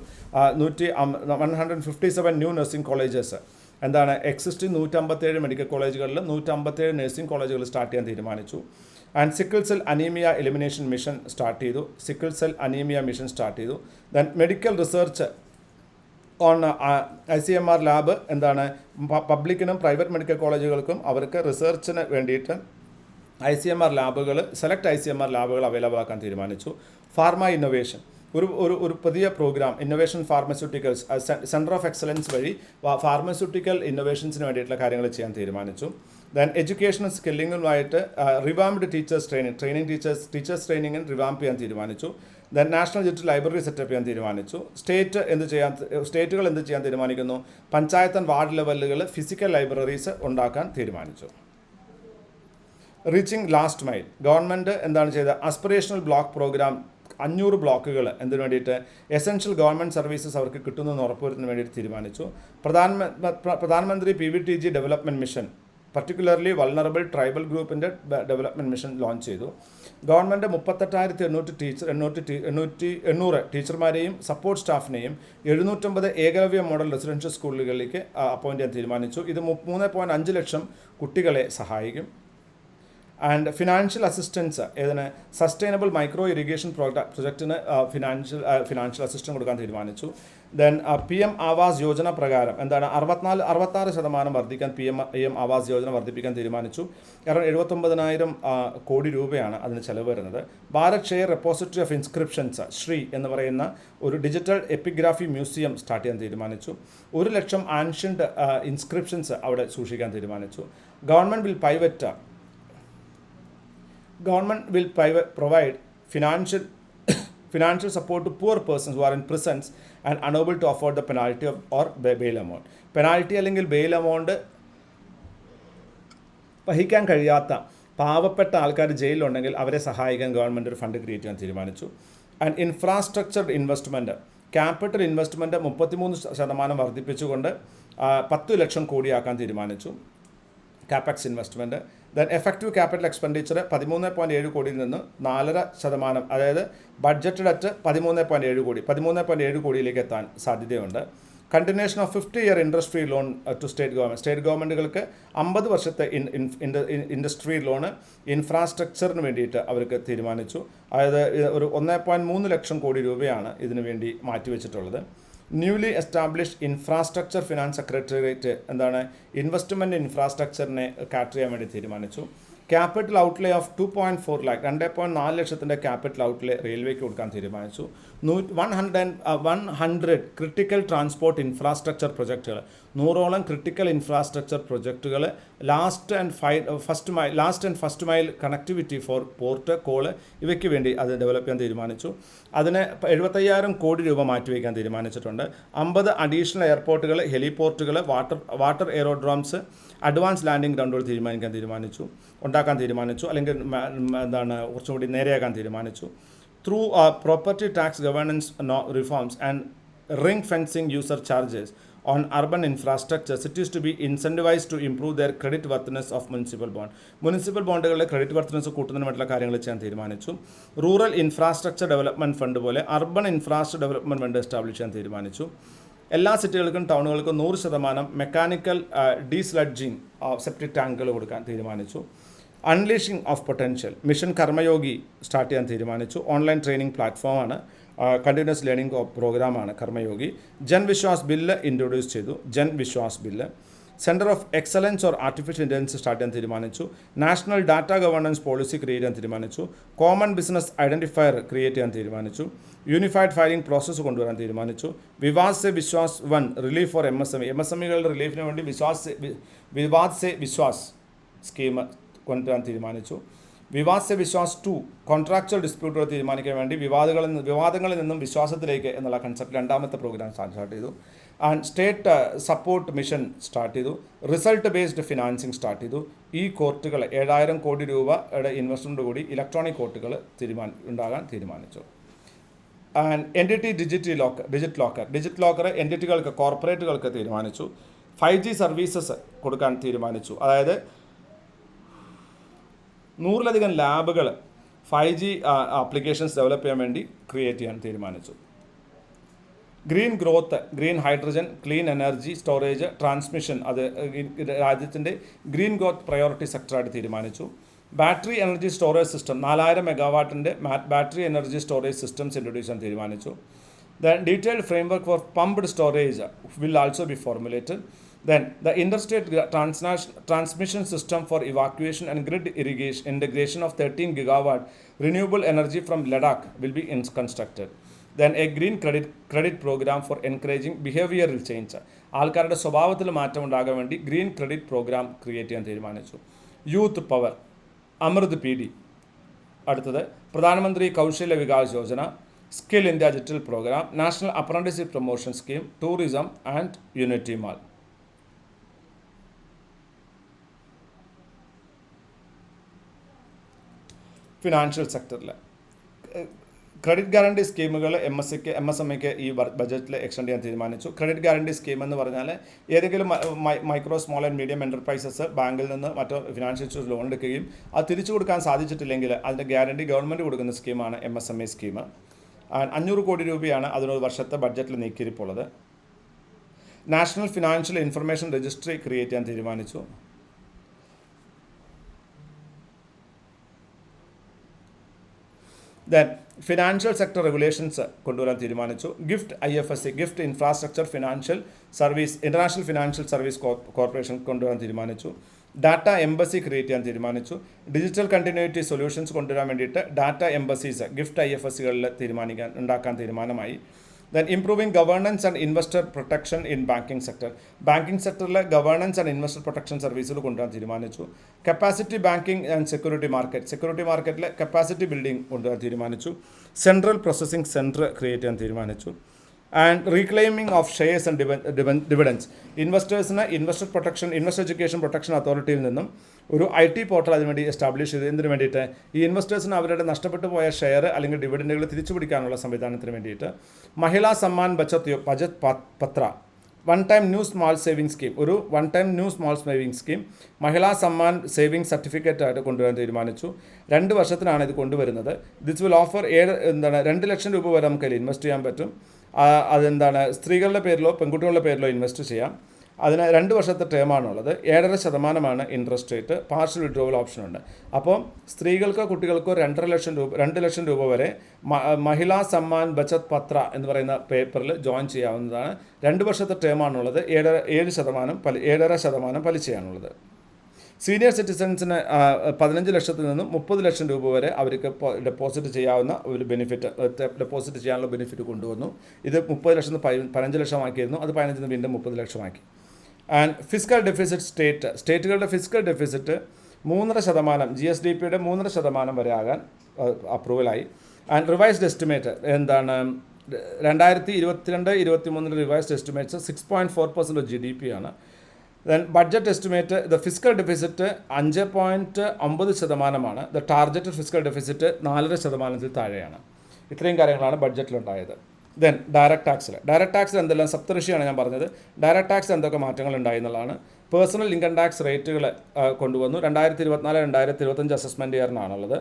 157 ന്യൂ നഴ്സിംഗ് കോളേജസ്. എന്താണ്? എക്സിസ്റ്റിംഗ് 157 മെഡിക്കൽ കോളേജുകളിൽ 157 നഴ്സിംഗ് കോളേജുകൾ സ്റ്റാർട്ട് ചെയ്യാൻ തീരുമാനിച്ചു. And sickle cell anemia elimination mission start ചെയ്തു. Then medical research on ICMR lab. എന്താണ്? പബ്ലിക്കിനും പ്രൈവറ്റ് മെഡിക്കൽ കോളേജുകൾക്കും അവർക്ക് റിസർച്ചിന് വേണ്ടിയിട്ട് ICMR ലാബുകൾ, സെലക്ട് ICMR ലാബുകൾ അവൈലബിൾ ആക്കാൻ തീരുമാനിച്ചു. ഫാർമ ഇന്നൊവേഷൻ, ഒരു പുതിയ programme innovation pharmaceuticals centre of excellence വഴി ഫാർമസ്യൂട്ടിക്കൽ ഇന്നൊവേഷൻസിന് വേണ്ടിയിട്ടുള്ള കാര്യങ്ങൾ ചെയ്യാൻ തീരുമാനിച്ചു. ദെൻ എഡ്യൂക്കേഷൻ സ്കില്ലിങ്ങുമായിട്ട് റിവാംപ്ഡ് ടീച്ചേഴ്സ് ട്രെയിനിങ്ങിന് റിവാംപ് ചെയ്യാൻ തീരുമാനിച്ചു. Then national digital library set up ചെയ്യാൻ തീരുമാനിച്ചു. സ്റ്റേറ്റുകൾ എന്ത് ചെയ്യാൻ തീരുമാനിക്കുന്നു? പഞ്ചായത്ത് ആൻഡ് വാർഡ് ലെവലുകൾ ഫിസിക്കൽ ലൈബ്രറീസ് ഉണ്ടാക്കാൻ തീരുമാനിച്ചു. Reaching last mile. ഗവൺമെൻറ് എന്താണ് ചെയ്തത്? ആസ്പിറേഷണൽ ബ്ലോക്ക് പ്രോഗ്രാം 500 ബ്ലോക്കുകൾ എന്തിനു വേണ്ടിയിട്ട്? എസെൻഷ്യൽ ഗവൺമെൻറ് സർവീസസ് അവർക്ക് കിട്ടുന്നതെന്ന് ഉറപ്പുവരുത്തുന്നതിന് വേണ്ടിയിട്ട് തീരുമാനിച്ചു. പ്രധാനമന്ത്രി PVTG development mission, particularly vulnerable tribal ഗ്രൂപ്പിൻ്റെ ഡെവലപ്മെൻറ്റ് മിഷൻ ലോഞ്ച് ചെയ്തു. ഗവൺമെൻറ് 38,800 ടീച്ചർമാരെയും സപ്പോർട്ട് സ്റ്റാഫിനെയും 750 ഏകലവ്യ മോഡൽ റെസിഡൻഷ്യൽ സ്കൂളുകളിലേക്ക് അപ്പോയിൻ്റ് ചെയ്യാൻ തീരുമാനിച്ചു. ഇത് 3.5 ലക്ഷം കുട്ടികളെ സഹായിക്കും. ആൻഡ് ഫിനാൻഷ്യൽ അസിസ്റ്റൻസ്, ഏതിന്? സസ്റ്റൈനബിൾ മൈക്രോ ഇറിഗേഷൻ പ്രൊജക്റ്റിന് ഫിനാൻഷ്യൽ അസിസ്റ്റൻസ് കൊടുക്കാൻ തീരുമാനിച്ചു. ദെൻ PM ആവാസ് യോജന പ്രകാരം എന്താണ്? 66% വർദ്ധിക്കാൻ PM ആവാസ് യോജന വർദ്ധിപ്പിക്കാൻ തീരുമാനിച്ചു. കാരണം 79,000 കോടി രൂപയാണ് അതിന് ചെലവ് വരുന്നത്. Bharat share repository of inscriptions Shri എന്ന് പറയുന്ന ഒരു ഡിജിറ്റൽ എപ്പിഗ്രാഫി മ്യൂസിയം സ്റ്റാർട്ട് ചെയ്യാൻ തീരുമാനിച്ചു. 1 ലക്ഷം ആൻഷ്യൻ്റ് ഇൻസ്ക്രിപ്ഷൻസ് അവിടെ സൂക്ഷിക്കാൻ തീരുമാനിച്ചു. Government will provide financial support to poor persons who are in prisons and unable to afford the penalty or bail amount. Penalty അല്ലെങ്കിൽ bail amount വഹിക്കാൻ കഴിയാത്ത പാവപ്പെട്ട ആൾക്കാർ ജയിലിലുണ്ടെങ്കിൽ അവരെ സഹായിക്കാൻ ഗവൺമെൻറ് ഒരു ഫണ്ട് ക്രിയേറ്റ് ചെയ്യാൻ തീരുമാനിച്ചു. And infrastructure investment, capital investment 33% വർദ്ധിപ്പിച്ചുകൊണ്ട് 10 ലക്ഷം കോടിയാക്കാൻ തീരുമാനിച്ചു. CAPEX investment. Then effective capital expenditure 13.7 കോടിയിൽ നിന്ന് 4%, അതായത് ബഡ്ജറ്റഡ് അറ്റ് 13.7 കോടിയിലേക്ക് എത്താൻ സാധ്യതയുണ്ട്. Continuation of 50-year industry loan to state ഗവൺമെൻറ്റുകൾക്ക് 50 വർഷത്തെ ഇൻഡസ്ട്രി ലോണ് ഇൻഫ്രാസ്ട്രക്ചറിന് വേണ്ടിയിട്ട് അവർക്ക് തീരുമാനിച്ചു. അതായത് ഒരു 1.3 ലക്ഷം കോടി രൂപയാണ് ഇതിനു വേണ്ടി മാറ്റിവെച്ചിട്ടുള്ളത്. Newly established infrastructure finance secretariat എന്താണ് ഇൻവെസ്റ്റ്മെൻറ്റ് ഇൻഫ്രാസ്ട്രക്ചറിനെ കാറ്റർ ചെയ്യാൻ വേണ്ടി തീരുമാനിച്ചു. ക്യാപിറ്റൽ ഔട്ട്ലേ ഓഫ് 2.4 lakh 2.4 ലക്ഷത്തിൻ്റെ ക്യാപിറ്റൽ ഔട്ട്ലേ റെയിൽവേക്ക് കൊടുക്കാൻ തീരുമാനിച്ചു. 100 ക്രിട്ടിക്കൽ ട്രാൻസ്പോർട്ട് ഇൻഫ്രാസ്ട്രക്ചർ പ്രൊജക്റ്റുകൾ 100ഓളം ക്രിട്ടിക്കൽ ഇൻഫ്രാസ്ട്രക്ചർ പ്രൊജക്റ്റുകൾ last and first mile connectivity for port coal ഇവയ്ക്ക് വേണ്ടി അത് ഡെവലപ്പ് ചെയ്യാൻ തീരുമാനിച്ചു. അതിന് 75,000 കോടി രൂപ മാറ്റിവെക്കാൻ തീരുമാനിച്ചിട്ടുണ്ട്. 50 അഡീഷണൽ എയർപോർട്ടുകൾ, ഹെലിപോർട്ടുകൾ, വാട്ടർ എയറോഡ്രോംസ്, അഡ്വാൻസ് ലാൻഡിംഗ് ഗ്രൗണ്ടുകൾ ഉണ്ടാക്കാൻ തീരുമാനിച്ചു, അല്ലെങ്കിൽ എന്താണ് കുറച്ചും കൂടി നേരെയാക്കാൻ തീരുമാനിച്ചു. Through property tax governance reforms and ring fencing user charges on urban infrastructure, cities to be incentivized to improve their credit worthiness of municipal bond. Municipal ബോണ്ടുകളുടെ ക്രെഡിറ്റ് വർത്തിനെസ് കൂട്ടുന്നതിന് വേണ്ടിയുള്ള കാര്യങ്ങൾ ചെയ്യാൻ തീരുമാനിച്ചു. റൂറൽ ഇൻഫ്രാസ്ട്രക്ചർ ഡെവലപ്മെൻറ്റ് ഫണ്ട് പോലെ urban infrastructure development fund establish ചെയ്യാൻ തീരുമാനിച്ചു. എല്ലാ സിറ്റികൾക്കും ടൗണുകൾക്കും 100% മെക്കാനിക്കൽ ഡീസ്ലഡ്ജിങ് സെപ്റ്റിക് ടാങ്കുകൾ കൊടുക്കാൻ തീരുമാനിച്ചു. അൺലീഷിംഗ് of potential mission Karmayogi start ചെയ്യാൻ തീരുമാനിച്ചു. ഓൺലൈൻ ട്രെയിനിങ് പ്ലാറ്റ്ഫോമാണ്, കണ്ടിന്യൂസ് ലേണിംഗ് പ്രോഗ്രാമാണ് കർമ്മയോഗി. ജൻ വിശ്വാസ് ബില്ല് ഇൻട്രൊഡ്യൂസ് ചെയ്തു. Jan Vishwas bill. Centre of excellence or artificial intelligence start ചെയ്യാൻ തീരുമാനിച്ചു. National data governance policy create ചെയ്യാൻ തീരുമാനിച്ചു. കോമൺ ബിസിനസ് ഐഡൻറ്റിഫയർ ക്രിയേറ്റ് ചെയ്യാൻ തീരുമാനിച്ചു. യൂണിഫൈഡ് ഫയലിംഗ് പ്രോസസ്സ് കൊണ്ടുവരാൻ തീരുമാനിച്ചു. വിവാദ് സെ വിശ്വാസ് 1 റിലീഫ് ഫോർ MSMEകളുടെ റിലീഫിന് വേണ്ടി വിവാദ് സെ വിശ്വാസ് സ്കീം കൊണ്ടുവരാൻ തീരുമാനിച്ചു. വിവാദ് സെ വിശ്വാസ് 2 കോൺട്രാക്ച്വൽ ഡിസ്പ്യൂട്ടുകൾ തീരുമാനിക്കാൻ വേണ്ടി വിവാദങ്ങളിൽ നിന്നും വിശ്വാസത്തിലേക്ക് എന്നുള്ള കൺസെപ്റ്റ് 2ാമത്തെ പ്രോഗ്രാം സ്റ്റാർട്ട് ചെയ്തു. And state support mission start ചെയ്തു. റിസൾട്ട് ബേസ്ഡ് ഫിനാൻസിങ് സ്റ്റാർട്ട് ചെയ്തു. ഈ കോർട്ടുകൾ 7,000 കോടി രൂപയുടെ ഇൻവെസ്റ്റ്മെൻറ്റ് കൂടി ഇലക്ട്രോണിക് കോർട്ടുകൾ ഉണ്ടാകാൻ തീരുമാനിച്ചു. ആൻഡ് എൻറ്റിറ്റി ഡിജിറ്റ് ലോക്കർ എൻറ്റിറ്റികൾക്ക് കോർപ്പറേറ്റുകൾക്ക് തീരുമാനിച്ചു. 5G സർവീസസ് കൊടുക്കാൻ തീരുമാനിച്ചു. അതായത് 100ലധികം ലാബുകൾ 5G ആപ്ലിക്കേഷൻസ് ഡെവലപ്പ് ചെയ്യാൻ വേണ്ടി ക്രിയേറ്റ് ചെയ്യാൻ തീരുമാനിച്ചു. Green growth, green hydrogen, clean energy storage, transmission അത് രാജ്യത്തിൻ്റെ ഗ്രീൻ ഗ്രോത്ത് പ്രയോറിറ്റി സെക്ടറായിട്ട് തീരുമാനിച്ചു. ബാറ്ററി എനർജി സ്റ്റോറേജ് സിസ്റ്റം 4000 മെഗാവാട്ടിൻ്റെ battery energy storage systems introduce ചെയ്യാൻ തീരുമാനിച്ചു. The detailed framework for pumped storage will also be formulated. Then the interstate transmission system for evacuation and grid integration of 13 gigawatt renewable energy from Ladakh will be constructed. Then a green credit program for encouraging behavioral change. ആൾക്കാരുടെ സ്വഭാവത്തിൽ മാറ്റം ഉണ്ടാകാൻ വേണ്ടി green credit programme create ചെയ്യാൻ തീരുമാനിച്ചു. Youth power, Amrit PD. അടുത്തത് Pradhan Mantri Kaushalya Vikas Yojana, skill India digital programme, national apprenticeship promotion scheme, tourism and unity mall. Financial സെക്ടറിൽ credit guarantee സ്കീമുകൾ MSMEക്ക് ഈ ബജറ്റിൽ എക്സ്റ്റെൻഡ് ചെയ്യാൻ തീരുമാനിച്ചു. ക്രെഡിറ്റ് ഗ്യാരണ്ടി സ്കീം എന്ന് പറഞ്ഞാൽ ഏതെങ്കിലും micro small and medium enterprises ബാങ്കിൽ നിന്ന് മറ്റോ ഫിനാൻഷ്യൽ ഇൻസ്റ്റിറ്റ്യൂട്ട് ലോൺ എടുക്കുകയും അത് തിരിച്ചു കൊടുക്കാൻ സാധിച്ചിട്ടില്ലെങ്കിൽ അതിൻ്റെ ഗ്യാരണ്ടി ഗവൺമെൻറ് കൊടുക്കുന്ന സ്കീമാണ് MSME സ്കീം. 500 കോടി രൂപയാണ് അതിനൊരു വർഷത്തെ ബഡ്ജറ്റിൽ നീക്കിയിരിപ്പുള്ളത്. National financial information registry create ചെയ്യാൻ തീരുമാനിച്ചു. ദെൻ ഫിനാൻഷ്യൽ സെക്ടർ റെഗുലേഷൻസ് കൊണ്ടുവരാൻ തീരുമാനിച്ചു. IFSC GIFT infrastructure financial service international financial service corporation കൊണ്ടുവരാൻ തീരുമാനിച്ചു. ഡാറ്റ എംബസി ക്രിയേറ്റ് ചെയ്യാൻ തീരുമാനിച്ചു. ഡിജിറ്റൽ കണ്ടിന്യൂറ്റി സൊല്യൂഷൻസ് കൊണ്ടുവരാൻ വേണ്ടിയിട്ട് ഡാറ്റ എംബസീസ് ഗിഫ്റ്റ് IFSCകളിൽ ഉണ്ടാക്കാൻ തീരുമാനമായി. Then improving governance and investor protection in banking sector. Banking സെക്ടറിലെ ഗവേണൻസ് ആൻഡ് ഇൻവെസ്റ്റർ പ്രൊട്ടക്ഷൻ സർവീസുകൾ കൊണ്ടുവരാൻ തീരുമാനിച്ചു. കപ്പാസിറ്റി ബാങ്കിങ് ആൻഡ് സെക്യൂരിറ്റി മാർക്കറ്റിലെ കപ്പാസിറ്റി ബിൽഡിംഗ് കൊണ്ടുവരാൻ തീരുമാനിച്ചു. സെൻട്രൽ പ്രോസസ്സിംഗ് സെൻറ്റർ ക്രിയേറ്റ് ചെയ്യാൻ തീരുമാനിച്ചു. And reclaiming of shares and dividends. ഇൻവെസ്റ്റേഴ്സിന് ഇൻവെസ്റ്റർ എഡ്യൂക്കേഷൻ പ്രൊട്ടക്ഷൻ അതോറിറ്റിയിൽ നിന്നും ഒരു IT പോർട്ടൽ അതിനുവേണ്ടി എസ്റ്റാബ്ലിഷ് ചെയ്ത് എന്തിനു വേണ്ടിയിട്ട് ഈ ഇൻവെസ്റ്റേഴ്സിന് അവരുടെ നഷ്ടപ്പെട്ടു പോയ ഷെയർ അല്ലെങ്കിൽ ഡിവിഡൻഡുകൾ തിരിച്ചു പിടിക്കാനുള്ള സംവിധാനത്തിന് വേണ്ടിയിട്ട് മഹിളാ Samman Bachat Patra one time new small saving scheme Mahila Samman saving certificate ആയിട്ട് കൊണ്ടുവരാൻ തീരുമാനിച്ചു. 2 വർഷത്തിനാണ് ഇത് കൊണ്ടുവരുന്നത്. ദിസ് വിൽ ഓഫർ 2 ലക്ഷം രൂപ വരെ നമുക്ക് അതിൽ ഇൻവെസ്റ്റ് ചെയ്യാൻ പറ്റും. സ്ത്രീകളുടെ പേരിലോ പെൺകുട്ടികളുടെ പേരിലോ ഇൻവെസ്റ്റ് ചെയ്യാം. അതിന് 2 വർഷത്തെ ടേമാണുള്ളത്. 7.5% ഇൻട്രസ്റ്റ് റേറ്റ്. പാർഷ്യൽ വിഡ്രോവൽ ഓപ്ഷനുണ്ട്. അപ്പോൾ സ്ത്രീകൾക്കോ കുട്ടികൾക്കോ 2 ലക്ഷം രൂപ വരെ മഹിളാ സമ്മാൻ ബച്ചത് പത്ര എന്ന് പറയുന്ന പേപ്പറിൽ ജോയിൻ ചെയ്യാവുന്നതാണ്. 2 വർഷത്തെ ടേമാണുള്ളത്. 7.5% പലിശയാണുള്ളത്. സീനിയർ സിറ്റിസൺസിന് 15 ലക്ഷത്തിൽ നിന്നും 30 ലക്ഷം രൂപ വരെ അവർക്ക് ഡെപ്പോസിറ്റ് ചെയ്യാവുന്ന ഒരു ഡെപ്പോസിറ്റ് ചെയ്യാനുള്ള ബെനിഫിറ്റ് കൊണ്ടുവന്നു. ഇത് 30 ലക്ഷം 15 ലക്ഷമാക്കിയിരുന്നു. അത് 15 വീണ്ടും 30 ലക്ഷമാക്കി. ആൻഡ് ഫിസ്ക്കൽ ഡെഫിസിറ്റ് സ്റ്റേറ്റുകളുടെ ഫിസ്ക്കൽ ഡെഫിസിറ്റ് 3.5% GSDPയുടെ 3.5% വരെ ആകാൻ അപ്രൂവലായി. ആൻഡ് റിവൈസ്ഡ് എസ്റ്റിമേറ്റ് എന്താണ് 2022-23 റിവൈസ്ഡ് എസ്റ്റിമേറ്റ്സ് 6.4% ഓഫ് GDP ആണ്. Then budget estimate the fiscal deficit 5.9%. The targeted fiscal deficit 4% താഴെയാണ്. ഇത്രയും കാര്യങ്ങളാണ് ബഡ്ജറ്റിലുണ്ടായത്. ദെൻ ഡയറക്റ്റ് ടാക്സിൽ എന്തെല്ലാം സപ്തഋഷിയാണ് ഞാൻ പറഞ്ഞത്. ഡയറക്റ്റ് ടാക്സ് എന്തൊക്കെ മാറ്റങ്ങൾ ഉണ്ടായി എന്നുള്ളതാണ്. പേഴ്സണൽ ഇൻകം ടാക്സ് റേറ്റുകൾ കൊണ്ടുവന്നു. 2024-2025 അസസ്മെൻറ്റ് ഇയറിനാണുള്ളത്.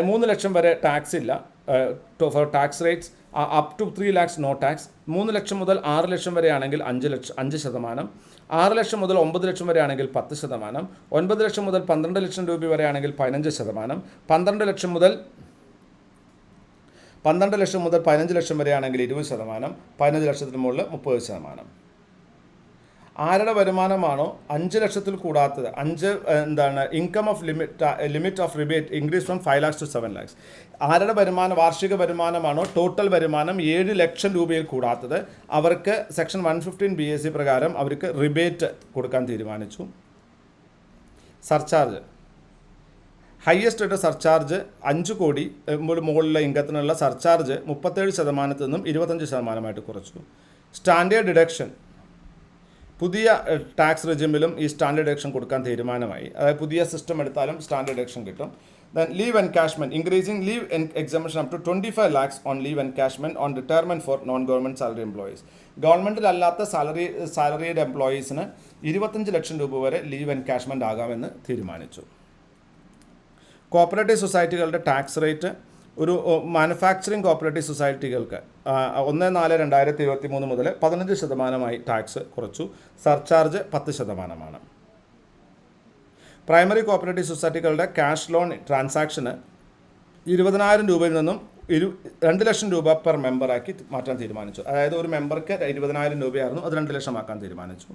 3 ലക്ഷം വരെ ടാക്സ് ഇല്ല. For tax rates up to 3 lakhs no tax. 3 ലക്ഷം മുതൽ 6 ലക്ഷം വരെ ആണെങ്കിൽ 5%. 6 ലക്ഷം മുതൽ 9 ലക്ഷം വരെ ആണെങ്കിൽ 10%. 9 ലക്ഷം മുതൽ 12 ലക്ഷം രൂപ വരെ ആണെങ്കിൽ 15%. 12 ലക്ഷം മുതൽ 15 ലക്ഷം വരെ ആണെങ്കിൽ 20%. 15 ലക്ഷത്തിന് മുകളിൽ 30%. ആരുടെ വരുമാനമാണോ 5 ലക്ഷത്തിൽ കൂടാത്തത് income of limit of rebate increase from 5 lakhs to 7 lakhs. ആരുടെ വാർഷിക വരുമാനമാണോ ടോട്ടൽ വരുമാനം 7 ലക്ഷം രൂപയിൽ കൂടാത്തത് അവർക്ക് സെക്ഷൻ 115 BSc പ്രകാരം അവർക്ക് റിബേറ്റ് കൊടുക്കാൻ തീരുമാനിച്ചു. സർചാർജ് ഹയസ്റ്റ് ആയിട്ട് സർചാർജ് 5 കോടി മുകളിലുള്ള ഇൻകത്തിനുള്ള സർചാർജ് 37% നിന്നും 25% കുറച്ചു. സ്റ്റാൻഡേർഡ് ഡിഡക്ഷൻ പുതിയ ടാക്സ് റെജിമിലും ഈ സ്റ്റാൻഡേർഡ് ഡിഡക്ഷൻ കൊടുക്കാൻ തീരുമാനമായി. അതായത് പുതിയ സിസ്റ്റം എടുത്താലും സ്റ്റാൻഡേർഡ് ഡിഡക്ഷൻ കിട്ടും. Then leave encashment increasing leave exemption up to 25 lakhs on leave encashment on retirement for non government salary employees. ഗവൺമെൻറ്റിലല്ലാത്ത സാലറീഡ് എംപ്ലോയീസിന് 25 ലക്ഷം രൂപ വരെ ലീവ് എൻകാഷ്മെൻറ്റ് ആകാമെന്ന് തീരുമാനിച്ചു. കോപ്പറേറ്റീവ് സൊസൈറ്റികളുടെ ടാക്സ് റേറ്റ് ഒരു മാനുഫാക്ചറിങ് കോപ്പറേറ്റീവ് സൊസൈറ്റികൾക്ക് 1/4/2023 മുതൽ 15% ടാക്സ് കുറച്ചു. Surcharge 10%. Primary cooperative സൊസൈറ്റികളുടെ cash loan ട്രാൻസാക്ഷന് 20,000 രൂപയിൽ നിന്നും 2 ലക്ഷം രൂപ പെർ മെമ്പറാക്കി മാറ്റാൻ തീരുമാനിച്ചു. അതായത് ഒരു മെമ്പർക്ക് 20,000 രൂപയായിരുന്നു, അത് 2 ലക്ഷം ആക്കാൻ തീരുമാനിച്ചു.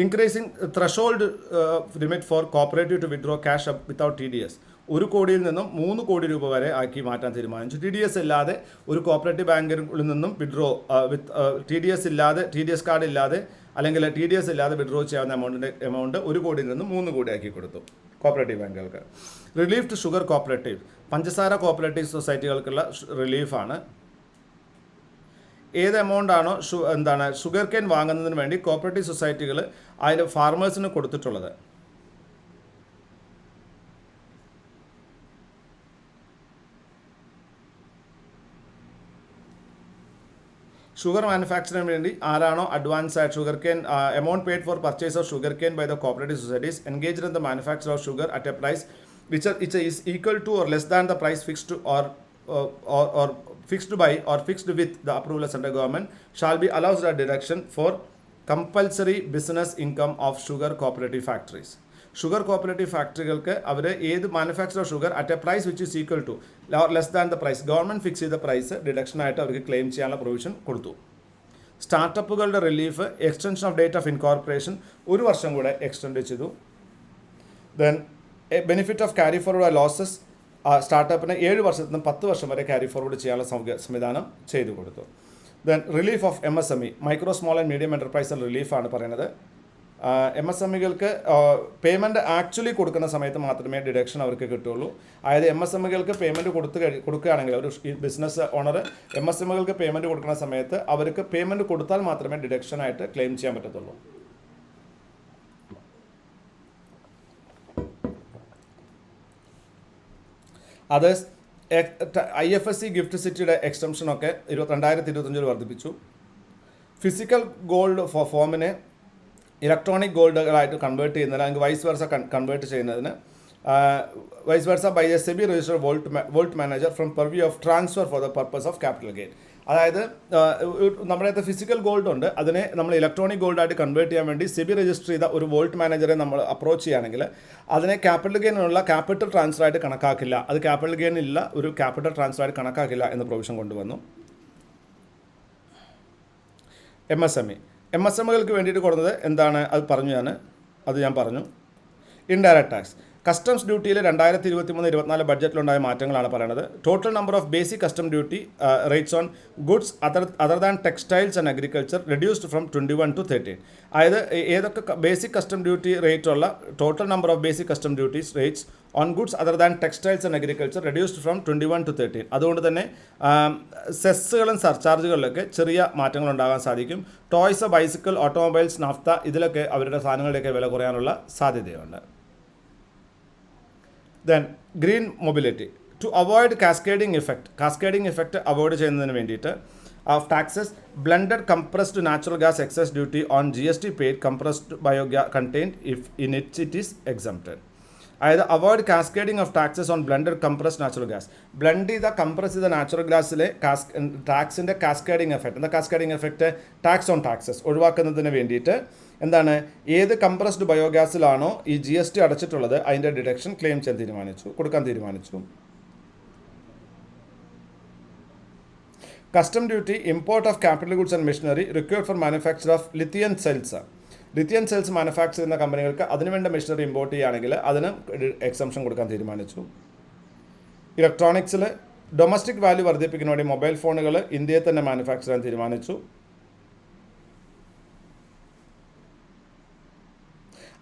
Increasing threshold limit for cooperative to withdraw cash without TDS 1 കോടിയിൽ നിന്നും 3 കോടി രൂപ വരെ ആക്കി മാറ്റാൻ തീരുമാനിച്ചു. TDS ഇല്ലാതെ ഒരു കോപ്പറേറ്റീവ് ബാങ്കിൽ നിന്നും വിഡ്രോ TDS കാർഡ് ഇല്ലാതെ അല്ലെങ്കിൽ TDS ഇല്ലാതെ വിഡ്രോ ചെയ്യാവുന്ന എമൗണ്ട് 1 കോടിയിൽ നിന്നും 3 കോടി ആക്കി കൊടുത്തു കോപ്പറേറ്റീവ് ബാങ്കുകൾക്ക്. റിലീഫ് ടു ഷുഗർ കോപ്പറേറ്റീവ് പഞ്ചസാര കോപ്പറേറ്റീവ് സൊസൈറ്റികൾക്കുള്ള റിലീഫാണ്. ഏത് എമൗണ്ട് ആണോ ഷുഗർ കെയിൻ വാങ്ങുന്നതിന് വേണ്ടി കോപ്പറേറ്റീവ് സൊസൈറ്റികൾ അതിന് ഫാർമേഴ്സിന് കൊടുത്തിട്ടുള്ളത്. ഷുഗർ മാനുഫാക്ചറിന് വേണ്ടി ആരാണോ അഡ്വാൻസ് ആയിട്ട് sugar cane amount paid for purchase of sugar cane by the cooperative societies engaged in the manufacture of sugar at a price which is equal to or less than the price fixed by or fixed with the approval of central government shall be allowed a deduction for compulsory business income of sugar cooperative factories. Sugar cooperative ഫാക്ടറികൾക്ക് അവർ ഏത് manufacture of sugar at a price which is equal to or less than the price government fix ചെയ്ത price ഡിഡക്ഷനായിട്ട് അവർക്ക് claim ചെയ്യാനുള്ള provision കൊടുത്തു. സ്റ്റാർട്ടപ്പുകളുടെ relief extension of date of incorporation 1 വർഷം കൂടെ എക്സ്റ്റെൻഡ് ചെയ്തു. Then benefit of carry forward losses സ്റ്റാർട്ടപ്പിന് 7 വർഷത്തിൽ നിന്ന് 10 വർഷം വരെ ക്യാരി ഫോർവേഡ് ചെയ്യാനുള്ള സംവിധാനം ചെയ്തു കൊടുത്തു. Then relief of MSME micro small and medium enterprises റിലീഫാണ് പറയുന്നത്. MSMEകൾക്ക് പേയ്മെൻറ്റ് ആക്ച്വലി കൊടുക്കുന്ന സമയത്ത് മാത്രമേ ഡിഡക്ഷൻ അവർക്ക് കിട്ടുള്ളൂ. അതായത് MSMEകൾക്ക് പേയ്മെൻറ്റ് കൊടുക്കുകയാണെങ്കിൽ ഒരു ബിസിനസ് ഓണർ MSMEകൾക്ക് പേയ്മെൻറ്റ് കൊടുക്കുന്ന സമയത്ത് അവർക്ക് പേയ്മെൻറ്റ് കൊടുത്താൽ മാത്രമേ ഡിഡക്ഷനായിട്ട് ക്ലെയിം ചെയ്യാൻ പറ്റത്തുള്ളൂ. അതേഴ്സ് IFSC ഗിഫ്റ്റ് സിറ്റിയുടെ എക്സ്റ്റംഷനൊക്കെ 2025 വർദ്ധിപ്പിച്ചു. ഫിസിക്കൽ ഗോൾഡ് ഫോമിനെ ഇലക്ട്രോണിക് ഗോൾഡുകളായിട്ട് കൺവേർട്ട് ചെയ്യുന്നതിന് അല്ലെങ്കിൽ വൈസ് വെർസ കൺവേർട്ട് ചെയ്യുന്നതിന് vice versa by a SEBI registered vault manager from purview of transfer for the purpose of capital gain. അതായത് നമ്മുടെ ഫിസിക്കൽ ഗോൾഡ് ഉണ്ട്, അതിനെ നമ്മൾ ഇലക്ട്രോണിക് ഗോൾഡായിട്ട് കൺവേർട്ട് ചെയ്യാൻ വേണ്ടി സെബി രജിസ്റ്റർ ചെയ്ത ഒരു വോൾട്ട് മാനേജറെ നമ്മൾ അപ്രോച്ച് ചെയ്യുകയാണെങ്കിൽ അതിനെ ക്യാപിറ്റൽ ഗെയിനുള്ള ക്യാപിറ്റൽ ട്രാൻസ്ഫർ ആയിട്ട് കണക്കാക്കില്ല, അത് ക്യാപിറ്റൽ ഗെയിനില്ല ഒരു ക്യാപിറ്റൽ ട്രാൻസ്ഫർ ആയിട്ട് കണക്കാക്കില്ല എന്ന പ്രൊവിഷൻ കൊണ്ടുവന്നു. എം എസ് എമ്മുകൾക്ക് വേണ്ടിയിട്ട് കൊടുത്തത് എന്താണ് അത് ഞാൻ പറഞ്ഞു. ഇൻഡയറക്റ്റ് ടാക്സ് കസ്റ്റംസ് ഡ്യൂട്ടിയിൽ 2023-24 ബഡ്ജറ്റിലുണ്ടായ മാറ്റങ്ങളാണ് പറയുന്നത്. Total number of basic custom duty rates on goods other than textiles and agriculture reduced from 21 to 13. അതായത് ഏതൊക്കെ ബേസിക് കസ്റ്റം ഡ്യൂട്ടി റേറ്റ് ഉള്ള total number of basic custom duties rates on goods other than textiles and agriculture reduced from 21 to 13. അതുകൊണ്ട് തന്നെ സെസ്സുകളും സർചാർജുകളിലൊക്കെ ചെറിയ മാറ്റങ്ങൾ ഉണ്ടാകാൻ സാധിക്കും. Toys, bicycle, automobiles, naphtha ഇതിലൊക്കെ അവരുടെ സാധനങ്ങളുടെയൊക്കെ വില കുറയാനുള്ള സാധ്യതയുണ്ട്. Then green mobility. To avoid cascading effect avoid ചെയ്യുന്നതിന് വേണ്ടിയിട്ട് of taxes, blended compressed natural gas excess duty on GST paid compressed biogas contained if in it is exempted. അതായത് avoid cascading of taxes on blended compressed natural gas. Blend ചെയ്ത compress ചെയ്ത natural ഗ്യാസിലെ ടാക്സിൻ്റെ cascading effect, എന്താ cascading effect? Tax on taxes ഒഴിവാക്കുന്നതിന് വേണ്ടിയിട്ട് എന്താണ്, ഏത് compressed ബയോഗ്യാസിലാണോ ഈ GST അടച്ചിട്ടുള്ളത് അതിൻ്റെ ഡിഡക്ഷൻ ക്ലെയിം കൊടുക്കാൻ തീരുമാനിച്ചു. Custom duty import of capital goods and machinery required for manufacture of lithium cells manufacture ചെയ്യുന്ന കമ്പനികൾക്ക് അതിനുവേണ്ട മെഷീനറി ഇമ്പോർട്ട് ചെയ്യുകയാണെങ്കിൽ അതിന് എക്സംഷൻ കൊടുക്കാൻ തീരുമാനിച്ചു. ഇലക്ട്രോണിക്സിൽ ഡൊമസ്റ്റിക് വാല്യൂ വർദ്ധിപ്പിക്കുന്നതിന് വേണ്ടി മൊബൈൽ ഫോണുകൾ ഇന്ത്യയിൽ തന്നെ മാനുഫാക്ചർ ചെയ്യാൻ തീരുമാനിച്ചു.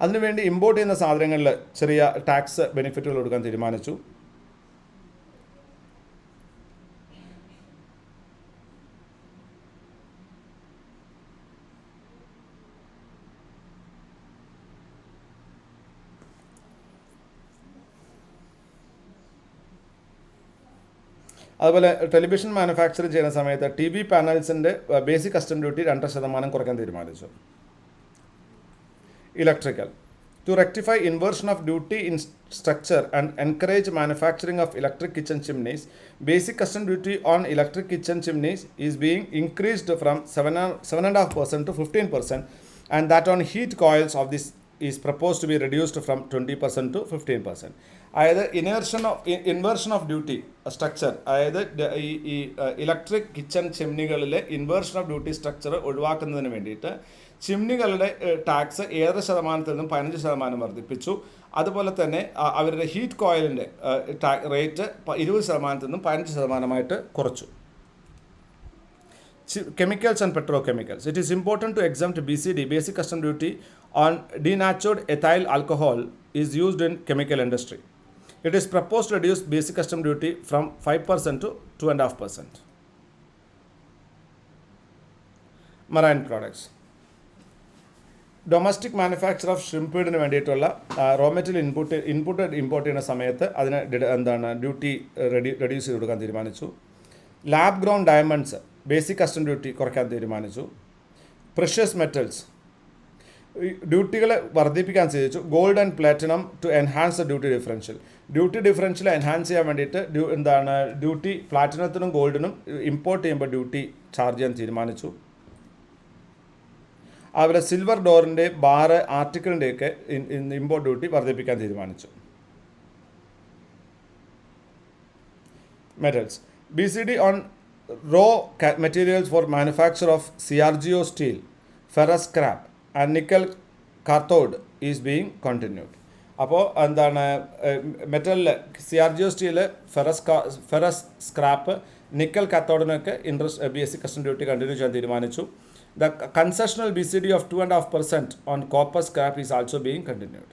അതിനുവേണ്ടി ഇമ്പോർട്ട് ചെയ്യുന്ന സാധനങ്ങളിൽ ചെറിയ ടാക്സ് ബെനിഫിറ്റുകൾ കൊടുക്കാൻ തീരുമാനിച്ചു. അതുപോലെ ടെലിവിഷൻ മാനുഫാക്ചർ ചെയ്യുന്ന സമയത്ത് TV പാനൽസിൻ്റെ ബേസിക് കസ്റ്റം ഡ്യൂട്ടി 2% കുറയ്ക്കാൻ തീരുമാനിച്ചു. Electrical to rectify inversion of duty in structure and encourage manufacturing of electric kitchen chimneys, basic custom duty on electric kitchen chimneys is being increased from 7.5% to 15%, and that on heat coils of this is proposed to be reduced from 20% to 15%. അതായത് inversion of duty structure, അതായത് ഈ electric kitchen ചിമ്നികളിലെ inversion of duty structure ഒഴിവാക്കുന്നതിന് വേണ്ടിയിട്ട് ചിമ്നികളുടെ tax 7% നിന്നും 15% വർദ്ധിപ്പിച്ചു. അതുപോലെ തന്നെ അവരുടെ ഹീറ്റ് കോയിലിൻ്റെ റേറ്റ് 20% നിന്നും 15% കുറച്ചു. Chemicals and petrochemicals. It is important to exempt BCD, basic custom duty on denatured ethyl alcohol is used in chemical industry. It is proposed to reduce basic custom duty from 5% to 2.5%. Marine products. Domestic manufacture of ഷ്രിംപീഡിന് വേണ്ടിയിട്ടുള്ള raw material import ചെയ്യുന്ന സമയത്ത് അതിന് duty reduce ചെയ്ത് കൊടുക്കാൻ തീരുമാനിച്ചു. Lab ground diamonds basic custom duty കുറയ്ക്കാൻ തീരുമാനിച്ചു. പ്രഷ്യസ് മെറ്റൽസ് ഡ്യൂട്ടികളെ വർദ്ധിപ്പിക്കാൻ സാധിച്ചു. Gold and platinum to enhance the duty differential enhance ചെയ്യാൻ വേണ്ടിയിട്ട് ഡ്യൂട്ടി പ്ലാറ്റിനത്തിനും ഗോൾഡിനും ഇമ്പോർട്ട് ചെയ്യുമ്പോൾ ഡ്യൂട്ടി ചാർജ് ചെയ്യാൻ തീരുമാനിച്ചു. അതുപോലെ സിൽവർ ഡോറിൻ്റെ ബാറ് ആർട്ടിക്കിളിൻ്റെയൊക്കെ ഇമ്പോർട്ട് ഡ്യൂട്ടി വർദ്ധിപ്പിക്കാൻ തീരുമാനിച്ചു. Metals BCD on raw materials for manufacture of CRGO steel, ferrous scrap and nickel cathode is being continued. അപ്പോൾ മെറ്റലിൽ CRGO steel, ferrous scrap, nickel കാത്തോഡിനൊക്കെ ബേസിക് കസ്റ്റം ഡ്യൂട്ടി കണ്ടിന്യൂ ചെയ്യാൻ തീരുമാനിച്ചു. The concessional BCD of 2.5% on copper scrap is also being continued.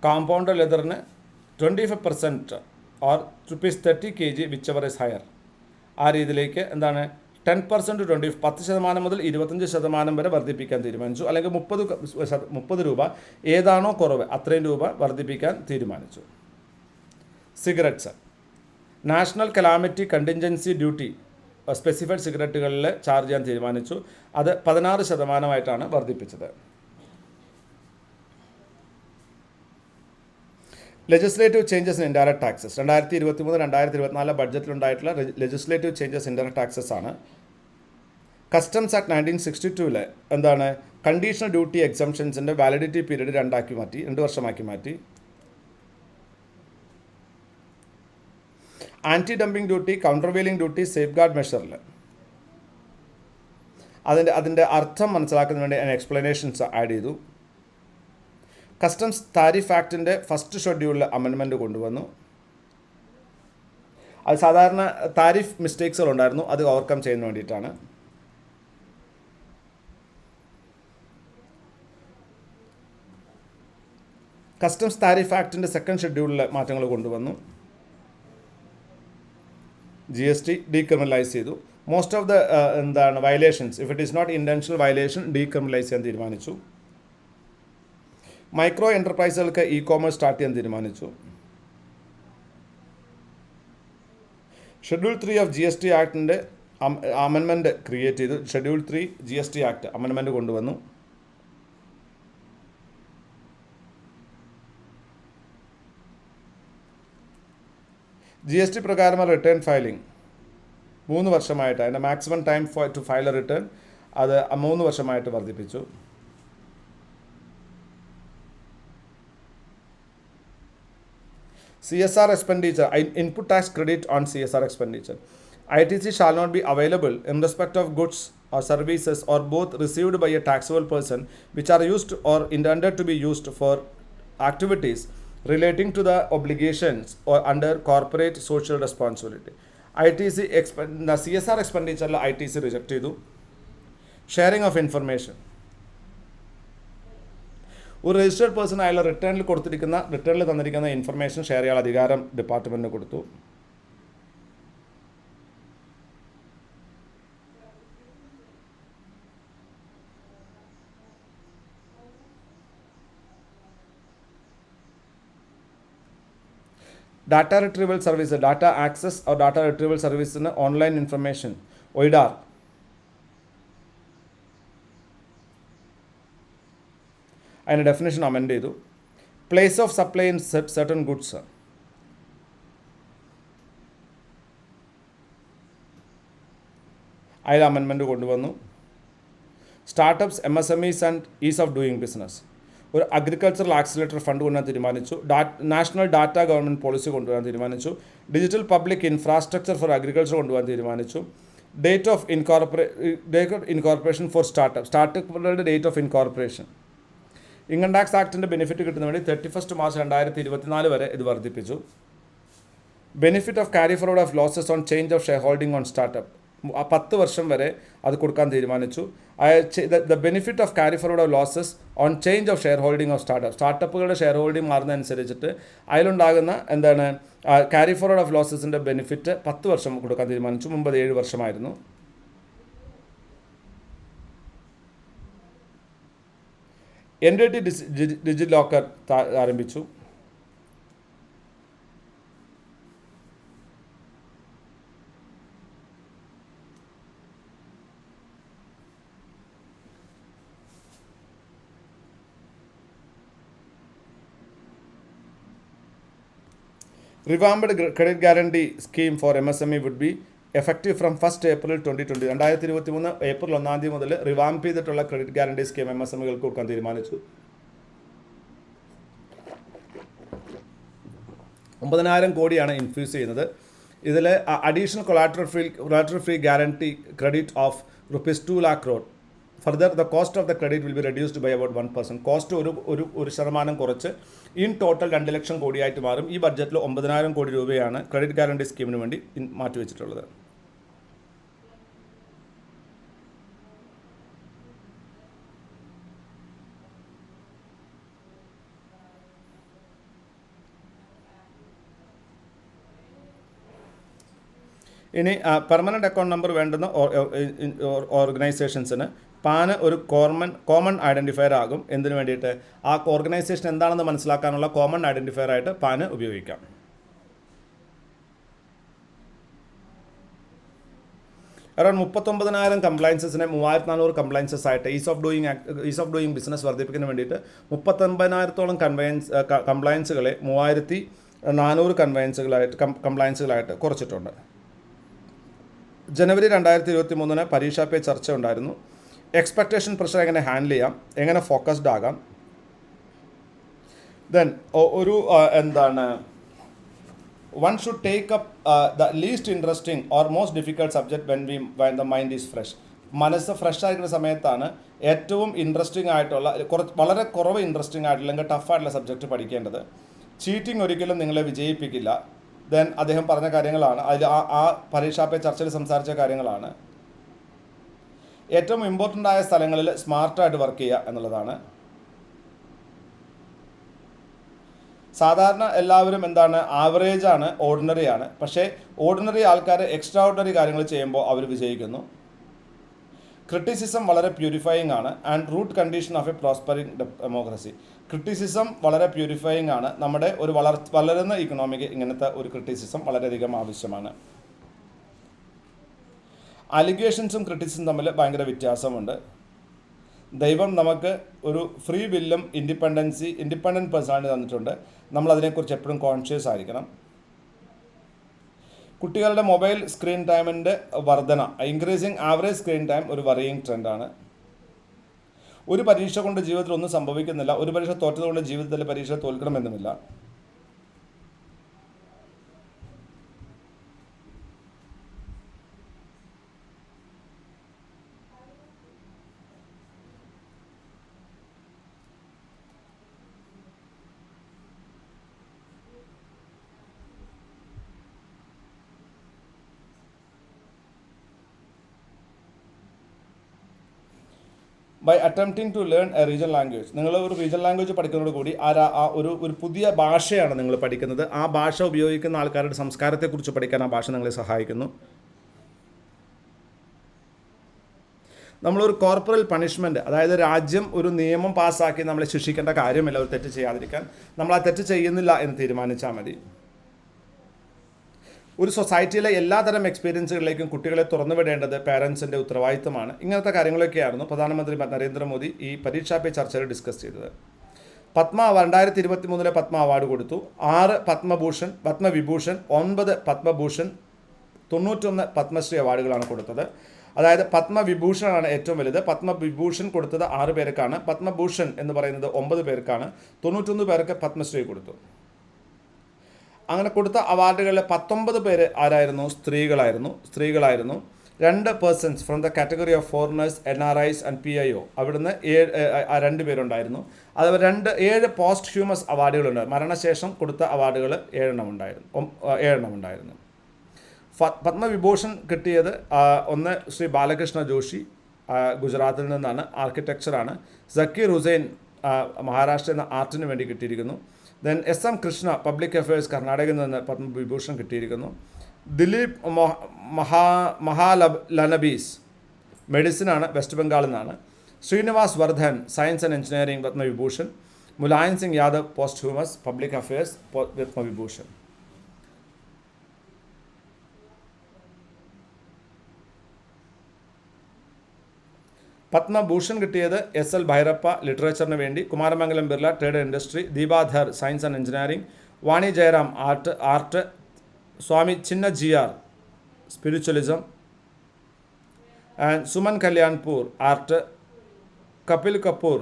Compound leatherന് 25% or ₹30 kg whichever is higher. ആ രീതിയിലേക്ക് 10% to 10% മുതൽ 25% വരെ വർദ്ധിപ്പിക്കാൻ തീരുമാനിച്ചു. അല്ലെങ്കിൽ 30 രൂപ ഏതാണോ കുറവ് അത്രയും രൂപ വർദ്ധിപ്പിക്കാൻ തീരുമാനിച്ചു. Cigarettes national calamity contingency duty specified സിഗരറ്റുകളിൽ ചാർജ് ചെയ്യാൻ തീരുമാനിച്ചു. അത് 16% വർദ്ധിപ്പിച്ചത്. Legislative changes in indirect taxes 2023-2024 ബഡ്ജറ്റിലുണ്ടായിട്ടുള്ള ലെജിസ്ലേറ്റീവ് ചേഞ്ചസ് ഇൻഡയറക്റ്റ് ടാക്സസ് ആണ്. കസ്റ്റംസ് ആക്ട് 1962 എന്താണ് കണ്ടീഷണൽ ഡ്യൂട്ടി എക്സംഷൻസിൻ്റെ വാലിഡിറ്റി പീരീഡ് 2 വർഷമാക്കി മാറ്റി. Anti dumping duty, countervailing duty, safeguard മെഷറിൽ അതിൻ്റെ അർത്ഥം മനസ്സിലാക്കുന്നതിന് വേണ്ടി എക്സ്പ്ലനേഷൻസ് ആഡ് ചെയ്തു. കസ്റ്റംസ് താരിഫ് ആക്ടിൻ്റെ ഫസ്റ്റ് ഷെഡ്യൂളിൽ അമെൻമെൻറ്റ് കൊണ്ടുവന്നു. അത് സാധാരണ താരിഫ് മിസ്റ്റേക്സുകൾ ഉണ്ടായിരുന്നു, അത് ഓവർകം ചെയ്യുന്നതിന് വേണ്ടിയിട്ടാണ്. കസ്റ്റംസ് താരിഫ് ആക്ടിൻ്റെ സെക്കൻഡ് ഷെഡ്യൂളിൽ മാറ്റങ്ങൾ കൊണ്ടുവന്നു. GST ഡീക്രിമിനലൈസ് ചെയ്തു. Most of the violations if it is not intentional violation decriminalise ചെയ്യാൻ തീരുമാനിച്ചു. മൈക്രോ എൻ്റർപ്രൈസുകൾക്ക് കോമേഴ്സ് സ്റ്റാർട്ട് ചെയ്യാൻ തീരുമാനിച്ചു. ഷെഡ്യൂൾ 3 ഓഫ് GST ആക്ടിൻ്റെ അമെൻമെൻറ്റ് ക്രിയേറ്റ് ചെയ്തു. ഷെഡ്യൂൾ 3 GST ആക്ട് അമെൻമെൻറ്റ് കൊണ്ടുവന്നു. GST പ്രകാരമുള്ള റിട്ടേൺ ഫയലിംഗ് 3 വർഷമായിട്ട് അതിൻ്റെ maximum time to file a return അത് 3 വർഷമായിട്ട് വർദ്ധിപ്പിച്ചു. CSR expenditure, input tax credit on CSR expenditure. ITC shall not be available in respect of goods or services or both received by a taxable person which are used or intended to be used for activities relating to the obligations or under corporate social responsibility. CSR expenditure ITC reject ചെയ്തു. Sharing of information, ഒരു registered person അയാൾ റിട്ടേണിൽ തന്നിരിക്കുന്ന information share ചെയ്യാൻ അധികാരം ഡിപ്പാർട്ട്മെൻറ്റിന് കൊടുത്തു. Data retrieval service, data access or data retrieval സർവീസിന് online information OIDAR അതിൻ്റെ definition amend ചെയ്തു. Place of supply in certain goods അതിൽ അമെൻമെൻറ്റ് കൊണ്ടുവന്നു. Startups, MSMEs and is of doing business, ഒരു അഗ്രികൾച്ചറൽ ആക്സിലേറ്റർ ഫണ്ട് കൊണ്ടുവരാൻ തീരുമാനിച്ചു. നാഷണൽ ഡാറ്റ ഗവൺമെൻറ് പോളിസി കൊണ്ടുവരാൻ തീരുമാനിച്ചു. Digital public infrastructure for agriculture കൊണ്ടുവരാൻ തീരുമാനിച്ചു. ഡേറ്റ് ഓഫ് ഇൻകോർപ്പറേഷൻ ഫോർ സ്റ്റാർട്ടപ്പുകളുടെ date of incorporation, income tax ആക്ടിൻ്റെ ബെനിഫിറ്റ് കിട്ടുന്ന വേണ്ടി 31 മാർച്ച് 2024 വരെ ഇത് വർദ്ധിപ്പിച്ചു. Benefit of carry forward of losses on change of shareholding on startup 10 വർഷം വരെ അത് കൊടുക്കാൻ തീരുമാനിച്ചു. The benefit of carry forward of losses on change of shareholding of സ്റ്റാർട്ടപ്പുകളുടെ ഷെയർ ഹോൾഡിംഗ് മാറുന്നതനുസരിച്ചിട്ട് അതിലുണ്ടാകുന്ന ക്യാരി ഫോർവേഡ് ഓഫ് ലോസസിൻ്റെ benefit 10 വർഷം കൊടുക്കാൻ തീരുമാനിച്ചു. മുമ്പ് 7 വർഷമായിരുന്നു. NDT ഡിജിറ്റൽ ലോക്കർ ആരംഭിച്ചു. Revamped credit guarantee scheme for MSME would be effective from 1 April 2020. 2023 April 1 മുതൽ റിവാംപ് ചെയ്തിട്ടുള്ള ക്രെഡിറ്റ് ഗ്യാരണ്ടി സ്കീം MSMEകൾക്ക് കൊടുക്കാൻ തീരുമാനിച്ചു. 9,000 കോടിയാണ് ഇൻഫ്യൂസ് ചെയ്യുന്നത്. ഇതിൽ additional collateral free guarantee credit of ₹2 lakh crore. Further the cost of the credit will be reduced by about 1%. Cost ഒരു ശതമാനം കുറച്ച് ഇൻ ടോട്ടൽ 2 ലക്ഷം കോടിയായിട്ട് മാറും. ഈ ബഡ്ജറ്റിൽ 9,000 കോടി രൂപയാണ് ക്രെഡിറ്റ് ഗ്യാരണ്ടി സ്കീമിന് വേണ്ടി മാറ്റിവെച്ചിട്ടുള്ളത്. ഇനി പെർമനൻറ്റ് അക്കൗണ്ട് നമ്പർ വേണ്ടുന്ന ഓർഗനൈസേഷൻസിന് പാന് ഒരു കോമൺ ഐഡൻറ്റിഫയർ ആകും. എന്തിനു വേണ്ടിയിട്ട്? ആ ഓർഗനൈസേഷൻ എന്താണെന്ന് മനസ്സിലാക്കാനുള്ള കോമൺ ഐഡൻറ്റിഫയർ ആയിട്ട് പാന് ഉപയോഗിക്കാം. അറൗണ്ട് 39,000 കംപ്ലയൻസസിനെ 3,400 കംപ്ലയൻസസ് ആയിട്ട് ഈസ് ഓഫ് ഡൂയിങ് ബിസിനസ് വർദ്ധിപ്പിക്കുന്നതിന് വേണ്ടിയിട്ട് 39,000-ഓളം കംപ്ലയൻസുകളെ 3,400 കംപ്ലയൻസുകളായിട്ട് കുറച്ചിട്ടുണ്ട്. ജനുവരി 2023 പരീക്ഷാ പേ ചർച്ച ഉണ്ടായിരുന്നു. എക്സ്പെക്റ്റേഷൻ പ്രഷർ എങ്ങനെ ഹാൻഡിൽ ചെയ്യാം, എങ്ങനെ ഫോക്കസ്ഡ് ആകാം. ദെൻ ഒരു one should take up the least interesting or most difficult subject when the mind is fresh. മനസ്സ് ഫ്രഷ് ആയിരിക്കുന്ന സമയത്താണ് ഏറ്റവും ഇൻട്രസ്റ്റിംഗ് ആയിട്ടുള്ള വളരെ കുറവ് ഇൻട്രസ്റ്റിംഗ് ആയിട്ടുള്ള അല്ലെങ്കിൽ ടഫായിട്ടുള്ള സബ്ജക്റ്റ് പഠിക്കേണ്ടത്. ചീറ്റിംഗ് ഒരിക്കലും നിങ്ങളെ വിജയിപ്പിക്കില്ല. ദെൻ അദ്ദേഹം പറഞ്ഞ കാര്യങ്ങളാണ്, അതിൽ ആ പരീക്ഷാ പേ ചർച്ചയിൽ സംസാരിച്ച കാര്യങ്ങളാണ്. ഏറ്റവും ഇമ്പോർട്ടൻ്റ് ആയ സ്ഥലങ്ങളിൽ സ്മാർട്ടായിട്ട് വർക്ക് ചെയ്യുക എന്നുള്ളതാണ്. സാധാരണ എല്ലാവരും ആവറേജ് ആണ്, ഓർഡിനറി ആണ്. പക്ഷേ ഓർഡിനറി ആൾക്കാർ എക്സ്ട്രാ ഓർഡിനറി കാര്യങ്ങൾ ചെയ്യുമ്പോൾ അവർ വിജയിക്കുന്നു. ക്രിറ്റിസിസം വളരെ പ്യൂരിഫയിങ് ആണ് and root condition of a prospering democracy. Criticism വളരെ പ്യൂരിഫയിങ് ആണ്. നമ്മുടെ ഒരു വളരുന്ന ഇക്കണോമിക്ക് ഇങ്ങനത്തെ ഒരു ക്രിറ്റിസിസം വളരെയധികം ആവശ്യമാണ്. അലിഗേഷൻസും ക്രിറ്റിസിസും തമ്മിൽ ഭയങ്കര വ്യത്യാസമുണ്ട്. ദൈവം നമുക്ക് ഒരു ഫ്രീ വില്ലും ഇൻഡിപെൻഡൻറ്റ് പേഴ്സണാലിറ്റി തന്നിട്ടുണ്ട്. നമ്മളതിനെക്കുറിച്ച് എപ്പോഴും കോൺഷ്യസ് ആയിരിക്കണം. കുട്ടികളുടെ മൊബൈൽ സ്ക്രീൻ ടൈമിൻ്റെ വർധന, ഇൻക്രീസിങ് ആവറേജ് സ്ക്രീൻ ടൈം ഒരു വറിയിങ് ട്രെൻഡാണ്. ഒരു പരീക്ഷ കൊണ്ട് ജീവിതത്തിൽ ഒന്നും സംഭവിക്കുന്നില്ല. ഒരു പരീക്ഷ തോറ്റതുകൊണ്ട് ജീവിതത്തിൽ പരീക്ഷ തോൽക്കണമെന്നുമില്ല. By attempting to learn a regional language, നിങ്ങൾ ഒരു റീജിയണൽ ലാംഗ്വേജ് പഠിക്കുന്നതോടുകൂടി ഒരു പുതിയ ഭാഷയാണ് നിങ്ങൾ പഠിക്കുന്നത്. ആ ഭാഷ ഉപയോഗിക്കുന്ന ആൾക്കാരുടെ സംസ്കാരത്തെക്കുറിച്ച് പഠിക്കാൻ ആ ഭാഷ നിങ്ങളെ സഹായിക്കുന്നു. നമ്മളൊരു കോർപ്പറൽ പണിഷ്മെൻറ്റ്, അതായത് രാജ്യം ഒരു നിയമം പാസ്സാക്കി നമ്മളെ ശിക്ഷിക്കേണ്ട കാര്യമില്ല ഒരു തെറ്റ് ചെയ്യാതിരിക്കാൻ. നമ്മൾ ആ തെറ്റ് ചെയ്യുന്നില്ല എന്ന് തീരുമാനിച്ചാൽ മതി. ഒരു സൊസൈറ്റിയിലെ എല്ലാതരം എക്സ്പീരിയൻസുകളിലേക്കും കുട്ടികളെ തുറന്നുവിടേണ്ടത് പേരൻസിൻ്റെ ഉത്തരവാദിത്തമാണ്. ഇങ്ങനത്തെ കാര്യങ്ങളൊക്കെയായിരുന്നു പ്രധാനമന്ത്രി നരേന്ദ്രമോദി ഈ പരീക്ഷാ പേ ചർച്ചയിൽ ഡിസ്കസ് ചെയ്തത്. 2023 പത്മ അവാർഡ് കൊടുത്തു. 6 പത്മവിഭൂഷൺ, 9 പത്മഭൂഷൺ, 91 പത്മശ്രീ അവാർഡുകളാണ് കൊടുത്തത്. അതായത് പത്മവിഭൂഷണാണ് ഏറ്റവും വലുത്. പത്മവിഭൂഷൺ കൊടുത്തത് 6 പേർക്കാണ്. പത്മഭൂഷൺ എന്ന് പറയുന്നത് 9 പേർക്കാണ്. 91 പേർക്ക് പത്മശ്രീ കൊടുത്തു. അങ്ങനെ കൊടുത്ത അവാർഡുകളിൽ 19 പേര് ആരായിരുന്നു? സ്ത്രീകളായിരുന്നു. 2 persons from the category of foreigners, NRIs and PIO, അവിടുന്ന് 2 പേരുണ്ടായിരുന്നു. അതുപോലെ 7 പോസ്റ്റ് ഹ്യൂമസ് അവാർഡുകളുണ്ടായിരുന്നു. മരണശേഷം കൊടുത്ത അവാർഡുകൾ 7 ഉണ്ടായിരുന്നു. പത്മവിഭൂഷൺ കിട്ടിയത് ഒന്ന് ശ്രീ ബാലകൃഷ്ണ ജോഷി, ഗുജറാത്തിൽ നിന്നാണ്, ആർക്കിടെക്ചറാണ്. സക്കീർ ഹുസൈൻ മഹാരാഷ്ട്രയിൽ നിന്ന് ആർട്ടിന് വേണ്ടി കിട്ടിയിരിക്കുന്നു. Then SM Krishna public affairs കർണാടകയിൽ നിന്ന് പത്മവിഭൂഷൺ കിട്ടിയിരിക്കുന്നു. ദിലീപ് മഹാലനബീസ് മെഡിസിനാണ്, വെസ്റ്റ് ബംഗാളിൽ നിന്നാണ്. Srinivas Vardhan science and engineering Padma Vibhushan. Mulayam Singh Yadav posthumous public affairs Padma Vibhushan. Padma Bhushan കിട്ടിയത് SL ഭൈരപ്പ ലിറ്ററേച്ചറിന് വേണ്ടി, Kumaramangalam Birla trade and industry, Deepak Dhar science and engineering, Vani Jayaram art, Swami Chinna spiritualism and Suman Kalyanpur art, Kapil Kapoor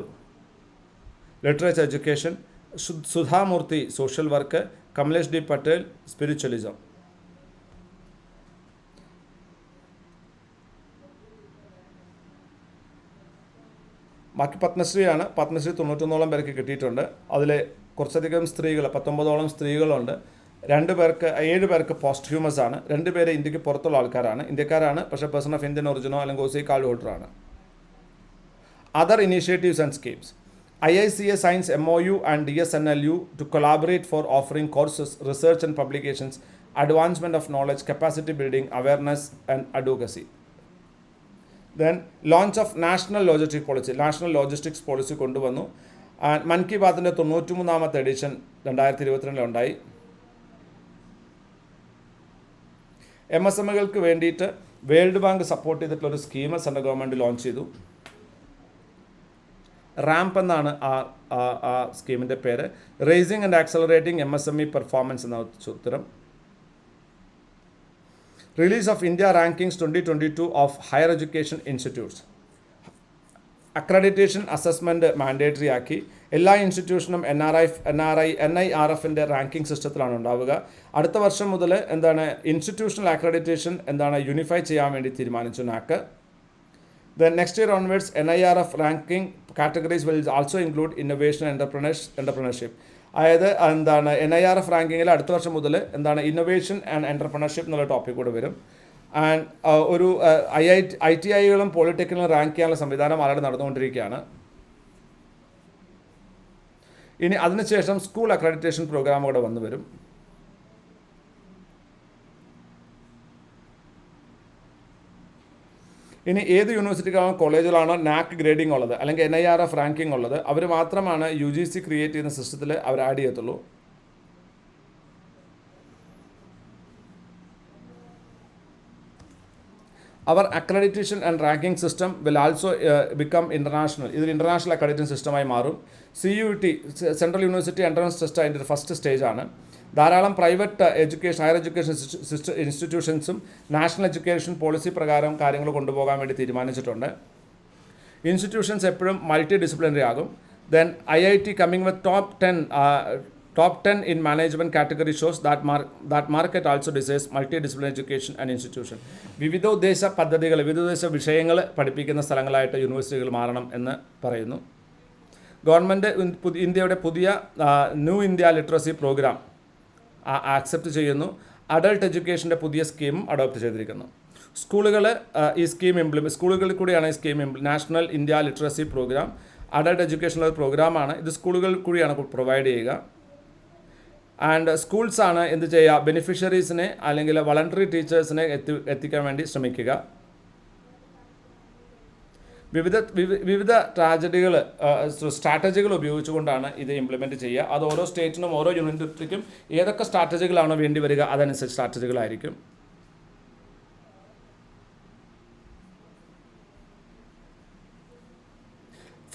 literature education, Sudha Murthy social work, Kamlesh D Patel spiritualism. ബാക്കി പത്മശ്രീയാണ്. പത്മശ്രീ 91 പേർക്ക് കിട്ടിയിട്ടുണ്ട്. അതിൽ കുറച്ചധികം സ്ത്രീകൾ, 19 സ്ത്രീകളുണ്ട്. 7 പേർക്ക് പോസ്റ്റ് ഹ്യൂമസ് ആണ്. 2 പേര് ഇന്ത്യക്ക് പുറത്തുള്ള ഇന്ത്യക്കാരാണ്, പക്ഷേ പേഴ്സൺ ഓഫ് ഇന്ത്യൻ ഒറിജിനോ അല്ലെങ്കിൽ OC കാർഡ് ഹോൾഡറാണ്. Other initiatives and schemes. IICA signs MOU and DSNLU to collaborate for offering courses, research and publications, advancement of knowledge, capacity building, awareness and advocacy. Then launch of national logistics policy കൊണ്ടുവന്നു. മൻ കി ബാത്തിൻ്റെ 93ാമത്തെ edition 2022 ഉണ്ടായി. MSMEകൾക്ക് വേണ്ടിയിട്ട് world bank support ചെയ്തിട്ടുള്ള ഒരു scheme central government launch ചെയ്തു. RAMP എന്നാണ് ആ സ്കീമിൻ്റെ പേര്. Raising and accelerating MSME performance എന്ന ഉത്തരം. Release of India rankings 2022 of higher education institutes. Accreditation assessment mandatory ആക്കി. എല്ലാ ഇൻസ്റ്റിറ്റ്യൂഷനും NIRFൻ്റെ റാങ്കിങ് സിസ്റ്റത്തിലാണ് ഉണ്ടാവുക. അടുത്ത വർഷം മുതൽ എന്താണ് ഇൻസ്റ്റിറ്റ്യൂഷണൽ അക്രഡിറ്റേഷൻ എന്താണ് യൂണിഫൈ ചെയ്യാൻ വേണ്ടി തീരുമാനിച്ചു നാക്ക്. Then next year onwards, NIRF ranking categories will also include innovation and entrepreneurship. അതായത് എന്താണ് NIRF റാങ്കിങ്ങിൽ അടുത്ത വർഷം മുതൽ എന്താണ് ഇന്നൊവേഷൻ ആൻഡ് എൻ്റർപ്രണർഷിപ്പ് എന്നുള്ള ടോപ്പിക് കൂടെ വരും. ആൻഡ് ഒരു ITIകളും പോളിടെക്നിക്കലും റാങ്ക് ചെയ്യാനുള്ള സംവിധാനം ആൾറെഡി നടന്നുകൊണ്ടിരിക്കുകയാണ്. ഇനി അതിനുശേഷം സ്കൂൾ അക്രഡിറ്റേഷൻ പ്രോഗ്രാം കൂടെ വന്നു വരും. ഇനി ഏത് യൂണിവേഴ്സിറ്റിക്കാണോ കോളേജിലാണോ നാക്ക് ഗ്രേഡിംഗ് ഉള്ളത് അല്ലെങ്കിൽ NIRF റാങ്കിങ് ഉള്ളത് അവർ മാത്രമാണ് UGC ക്രിയേറ്റ് ചെയ്യുന്ന സിസ്റ്റത്തിൽ അവർ ആഡ് ചെയ്യത്തുള്ളൂ. അവർ accreditation and ranking system will also become international. ഇതൊരു ഇൻ്റർനാഷണൽ അക്രഡിറ്റേഷൻ സിസ്റ്റമായി മാറും. CUT central university entrance test അതിൻ്റെ ഒരു ഫസ്റ്റ് സ്റ്റേജാണ്. ധാരാളം പ്രൈവറ്റ് ഹയർ എഡ്യൂക്കേഷൻ ഇൻസ്റ്റിറ്റ്യൂഷൻസും നാഷണൽ എഡ്യൂക്കേഷൻ പോളിസി പ്രകാരം കാര്യങ്ങൾ കൊണ്ടുപോകാൻ വേണ്ടി തീരുമാനിച്ചിട്ടുണ്ട്. ഇൻസ്റ്റിറ്റ്യൂഷൻസ് എപ്പോഴും മൾട്ടി ഡിസിപ്ലിനറി ആകും. Then IIT coming with top 10 in management category shows that market also desires multidisciplinary education and institution. വിവിധോദ്ദേശ പദ്ധതികൾ വിവിധോദ്ദേശ വിഷയങ്ങൾ പഠിപ്പിക്കുന്ന സ്ഥലങ്ങളായിട്ട് യൂണിവേഴ്സിറ്റികൾ മാറണം എന്ന് പറയുന്നു. ഗവൺമെൻറ് ഇന്ത്യയുടെ പുതിയ new India literacy programme accept ചെയ്യുന്നു. അഡൾട്ട് എഡ്യൂക്കേഷൻ്റെ പുതിയ സ്കീമും അഡോപ്റ്റ് ചെയ്തിരിക്കുന്നു. സ്കൂളുകൾ ഈ സ്കീം സ്കൂളുകളിൽ കൂടിയാണ് ഈ scheme national India literacy program adult എഡ്യൂക്കേഷനുള്ള ഒരു പ്രോഗ്രാമാണ്. ഇത് സ്കൂളുകളിൽ കൂടിയാണ് പ്രൊവൈഡ് ചെയ്യുക. ആൻഡ് സ്കൂൾസാണ് എന്ത് ചെയ്യുക ബെനിഫിഷ്യറീസിനെ അല്ലെങ്കിൽ വളണ്ടറി ടീച്ചേഴ്സിനെ എത്തിക്കാൻ വേണ്ടി ശ്രമിക്കുക. വിവിധ സ്ട്രാറ്റജികൾ ഉപയോഗിച്ചുകൊണ്ടാണ് ഇത് ഇംപ്ലിമെൻറ്റ് ചെയ്യുക. അത് ഓരോ സ്റ്റേറ്റിനും ഓരോ യൂണിവേഴ്സിറ്റിക്കും ഏതൊക്കെ സ്ട്രാറ്റജികളാണോ വേണ്ടി വരിക അതനുസരിച്ച് സ്ട്രാറ്റജികളായിരിക്കും.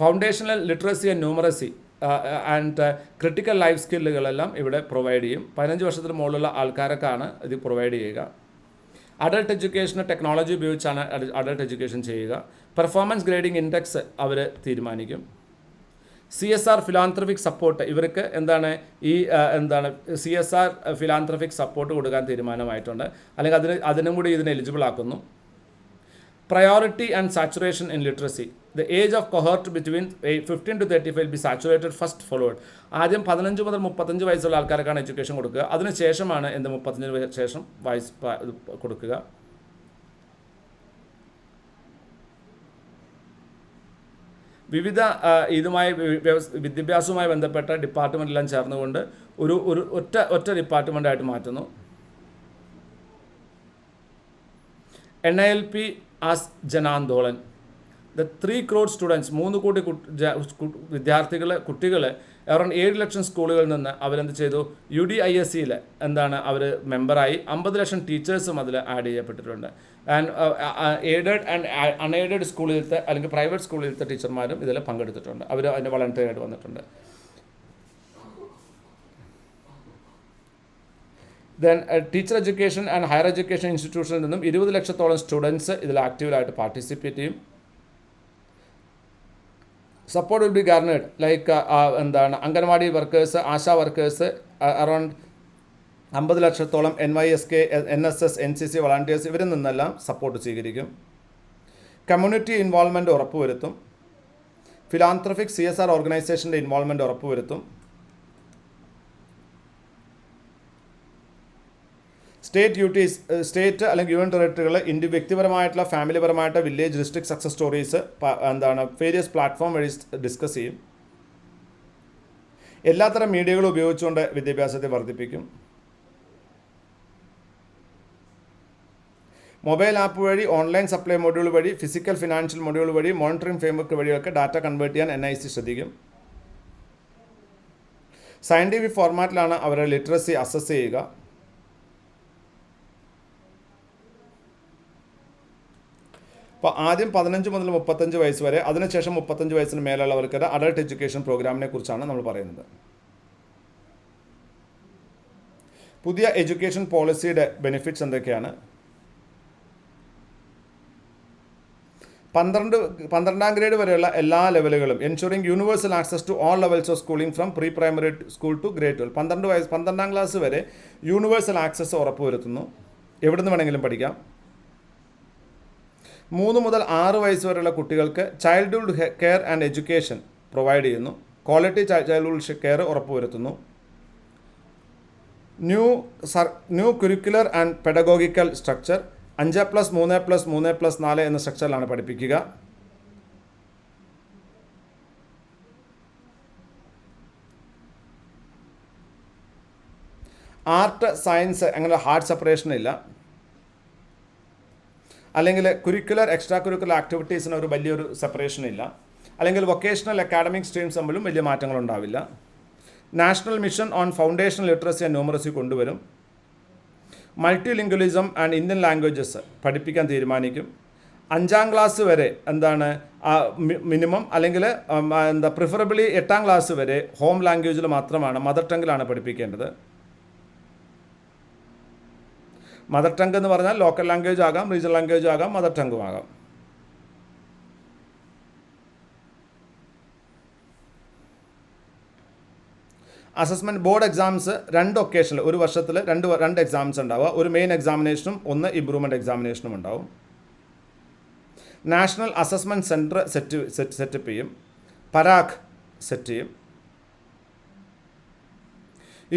Foundational literacy and numeracy and critical life സ്കില്ലുകളെല്ലാം ഇവിടെ പ്രൊവൈഡ് ചെയ്യും. 15 വർഷത്തിന് മുകളിലുള്ള ആൾക്കാർക്കാണ് ഇത് പ്രൊവൈഡ് ചെയ്യുക. അഡൾട്ട് എഡ്യൂക്കേഷന് ടെക്നോളജി ഉപയോഗിച്ചാണ് അഡൾട്ട് എഡ്യൂക്കേഷൻ ചെയ്യുക. പെർഫോമൻസ് ഗ്രേഡിംഗ് ഇൻഡെക്സ് അവർ തീരുമാനിക്കും. CSR ഫിലാന്ത്രഫിക് സപ്പോർട്ട് ഇവർക്ക് എന്താണ് CSR ഫിലാന്ത്രഫിക് സപ്പോർട്ട് കൊടുക്കാൻ തീരുമാനമായിട്ടുണ്ട്. അല്ലെങ്കിൽ അതിനും കൂടി ഇതിന് എലിജിബിൾ ആക്കുന്നു. Priority and saturation in literacy. The age of cohort between 15 to 35 will be saturated first followed. ആദ്യം 15 മുതൽ 35 വയസ്സുള്ള ആൾക്കാർക്കാണ് എഡ്യൂക്കേഷൻ കൊടുക്കുക. അതിനുശേഷമാണ് 35 ശേഷം വയസ്സ് കൊടുക്കുക. വിവിധ വിദ്യാഭ്യാസവുമായി ബന്ധപ്പെട്ട ഡിപ്പാർട്ട്മെൻറ്റെല്ലാം ചേർന്നുകൊണ്ട് ഒരു ഒറ്റ ഡിപ്പാർട്ട്മെൻറ്റായിട്ട് മാറ്റുന്നു. NILP as Jan Andolan. The 3 crore students 3 കോടി കുട്ടികൾ അറൗണ്ട് 7 ലക്ഷം സ്കൂളുകളിൽ നിന്ന് അവരെന്ത് ചെയ്തു UDISCയിൽ അവർ മെമ്പറായി. 50 ലക്ഷം ടീച്ചേഴ്സും അതിൽ ആഡ് ചെയ്യപ്പെട്ടിട്ടുണ്ട്. ആൻഡ് എയ്ഡഡ് ആൻഡ് അൺഎയ്ഡഡ് സ്കൂളിലത്തെ അല്ലെങ്കിൽ പ്രൈവറ്റ് സ്കൂളിലത്തെ ടീച്ചർമാരും ഇതിൽ പങ്കെടുത്തിട്ടുണ്ട്. അവർ അതിൻ്റെ വളണ്ടറി ആയിട്ട് വന്നിട്ടുണ്ട്. Then teacher education and higher education ഇൻസ്റ്റിറ്റ്യൂഷനിൽ നിന്നും 20 ലക്ഷത്തോളം സ്റ്റുഡൻസ് ഇതിൽ ആക്റ്റീവായിട്ട് പാർട്ടിസിപ്പേറ്റ് ചെയ്യും. Support will be garnered like anganwadi workers, ASHA workers, around 50 ലക്ഷത്തോളം NYSK, NSS, NCC വളണ്ടിയേഴ്സ് ഇവരിൽ നിന്നെല്ലാം സപ്പോർട്ട് സ്വീകരിക്കും. കമ്മ്യൂണിറ്റി ഇൻവോൾവ്മെൻറ്റ് ഉറപ്പുവരുത്തും. ഫിലാന്ത്രഫിക് CSR ഓർഗനൈസേഷൻ്റെ ഇൻവോൾവ്മെൻറ്റ് ഉറപ്പുവരുത്തും. സ്റ്റേറ്റ് അല്ലെങ്കിൽ യൂണിയൻ ടെറിട്ടറികൾ വ്യക്തിപരമായിട്ടുള്ള ഫാമിലിപരമായിട്ട് village district success stories various platform വഴി ഡിസ്കസ് ചെയ്യും. എല്ലാത്തരം മീഡിയകളും ഉപയോഗിച്ചുകൊണ്ട് വിദ്യാഭ്യാസത്തെ വർദ്ധിപ്പിക്കും. മൊബൈൽ ആപ്പ് വഴി, ഓൺലൈൻ സപ്ലൈ മൊഡ്യൂൾ വഴി, ഫിസിക്കൽ ഫിനാൻഷ്യൽ മൊഡ്യൂൾ വഴി, മോണിറ്ററിംഗ് ഫ്രെയിംവർക്ക് വഴിയൊക്കെ ഡാറ്റ കൺവേർട്ട് ചെയ്യാൻ NIC ശ്രദ്ധിക്കും. സയൻറ്റിഫിക് ഫോർമാറ്റിലാണ് അവരുടെ ലിറ്ററസി അസസ് ചെയ്യുക. അപ്പോൾ ആദ്യം 15 മുതൽ 35 വയസ്സ് വരെ, അതിനുശേഷം 35 വയസ്സിന് മേലുള്ളവർക്ക് അഡൾട്ട് എഡ്യൂക്കേഷൻ പ്രോഗ്രാമിനെ കുറിച്ചാണ് നമ്മൾ പറയുന്നത്. പുതിയ എഡ്യൂക്കേഷൻ പോളിസിയുടെ ബെനിഫിറ്റ്സ് എന്തൊക്കെയാണ്? 12ാം ഗ്രേഡ് വരെയുള്ള എല്ലാ ലെവലുകളും ensuring universal access to all levels of schooling from pre primary school to grade 12. 12ാം ക്ലാസ് വരെ യൂണിവേഴ്സൽ ആക്സസ് ഉറപ്പുവരുത്തുന്നു. എവിടെ നിന്ന് വേണമെങ്കിലും പഠിക്കാം. 3 മുതൽ 6 വയസ്സ് വരെയുള്ള കുട്ടികൾക്ക് childhood care and education provide ചെയ്യുന്നു. ക്വാളിറ്റി ചൈൽഡ്ഹുഡ് കെയർ ഉറപ്പുവരുത്തുന്നു. ന്യൂ കുരിക്കുലർ ആൻഡ് പെഡഗോഗിക്കൽ സ്ട്രക്ചർ 5+3+3+4 എന്ന സ്ട്രക്ചറിലാണ് പഠിപ്പിക്കുക. ആർട്ട് സയൻസ് അങ്ങനെ ഹാർഡ് സെപ്പറേഷൻ ഇല്ല. അല്ലെങ്കിൽ കുരിക്കുലർ എക്സ്ട്രാ കുരിക്കുലർ ആക്ടിവിറ്റീസിന് ഒരു വലിയൊരു സെപ്പറേഷൻ ഇല്ല. അല്ലെങ്കിൽ വൊക്കേഷണൽ അക്കാഡമിക് സ്ട്രീംസ് തമ്മിലും വലിയ മാറ്റങ്ങളുണ്ടാവില്ല. National mission on foundational literacy and numeracy കൊണ്ടുവരും. Multilingualism and Indian languages പഠിപ്പിക്കാൻ തീരുമാനിക്കും. 5ാം ക്ലാസ് വരെ മിനിമം അല്ലെങ്കിൽ പ്രിഫറബിളി 8ാം ക്ലാസ് വരെ ഹോം ലാംഗ്വേജിൽ മാത്രമാണ്, മദർ ടങ്ങിലാണ് പഠിപ്പിക്കേണ്ടത്. മദർ ടങ്ക് എന്ന് പറഞ്ഞാൽ ലോക്കൽ ലാംഗ്വേജ് ആകാം, റീജിയണൽ ലാംഗ്വേജ് ആകാം, മദർ ടങ്കും ആകാം. അസസ്മെൻറ്റ് ബോർഡ് എക്സാംസ് 2 ഒക്കേഷനിൽ ഒരു വർഷത്തിൽ രണ്ട് എക്സാംസ് ഉണ്ടാവുക. ഒരു മെയിൻ എക്സാമിനേഷനും ഒന്ന് ഇംപ്രൂവ്മെൻറ്റ് എക്സാമിനേഷനും ഉണ്ടാവും. നാഷണൽ അസസ്മെൻറ്റ് സെൻറ്റർ സെറ്റപ്പ് ചെയ്യും. പരാഗ് സെറ്റ് ചെയ്യും.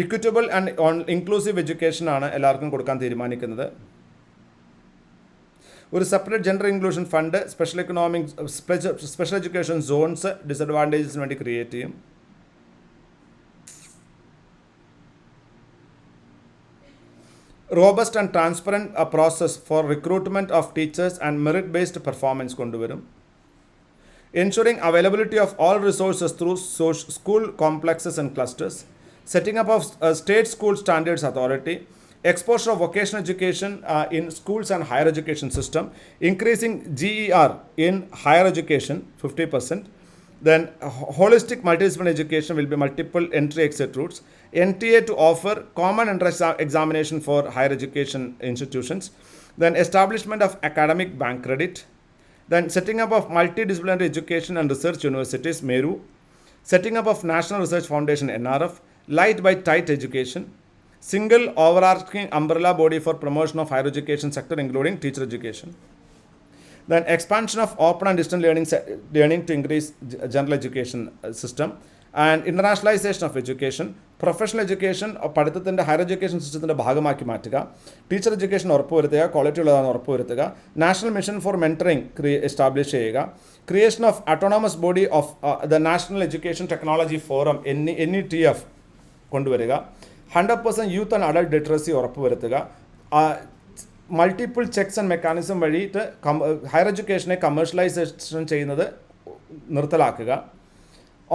ഇക്വിറ്റബിൾ ആൻഡ് ഇൻക്ലൂസീവ് എഡ്യൂക്കേഷനാണ് എല്ലാവർക്കും കൊടുക്കാൻ തീരുമാനിക്കുന്നത്. ഒരു separate gender inclusion fund, special education zones ഡിസഡ്വാൻറ്റേജസിന് വേണ്ടി ക്രിയേറ്റ് ചെയ്യും. Robust and transparent process for recruitment of teachers and merit based performance കൊണ്ടുവരും. Ensuring availability of all resources through school complexes and clusters. Setting up of State School Standards Authority, exposure of vocational education in schools and higher education system, increasing GER in higher education 50%. Then holistic multidisciplinary education will be multiple entry exit routes. NTA to offer common entrance examination for higher education institutions. Then establishment of academic bank credit. Then setting up of multidisciplinary education and research universities, MERU. Setting up of National Research Foundation, NRF. Light by tight education. Single overarching umbrella body for promotion of higher education sector including teacher education. Then expansion of open and distance learning to increase general education system. And internationalization of education. Professional education പഠിത്തത്തിൻ്റെ higher education സിസ്റ്റത്തിൻ്റെ ഭാഗമാക്കി മാറ്റുക. Teacher education ഉറപ്പുവരുത്തുക, quality ഉള്ളതാണ് ഉറപ്പുവരുത്തുക. National mission for mentoring establish ചെയ്യുക. Creation of autonomous body of the national education technology forum NETF കൊണ്ടുവരിക. 100% youth and adult literacy ഉറപ്പുവരുത്തുക. മൾട്ടിപ്പിൾ ചെക്സ് ആൻഡ് മെക്കാനിസം വഴിയിട്ട് ഹയർ എഡ്യൂക്കേഷനെ കമേഴ്ഷ്യലൈസേഷൻ ചെയ്യുന്നത് നിർത്തലാക്കുക.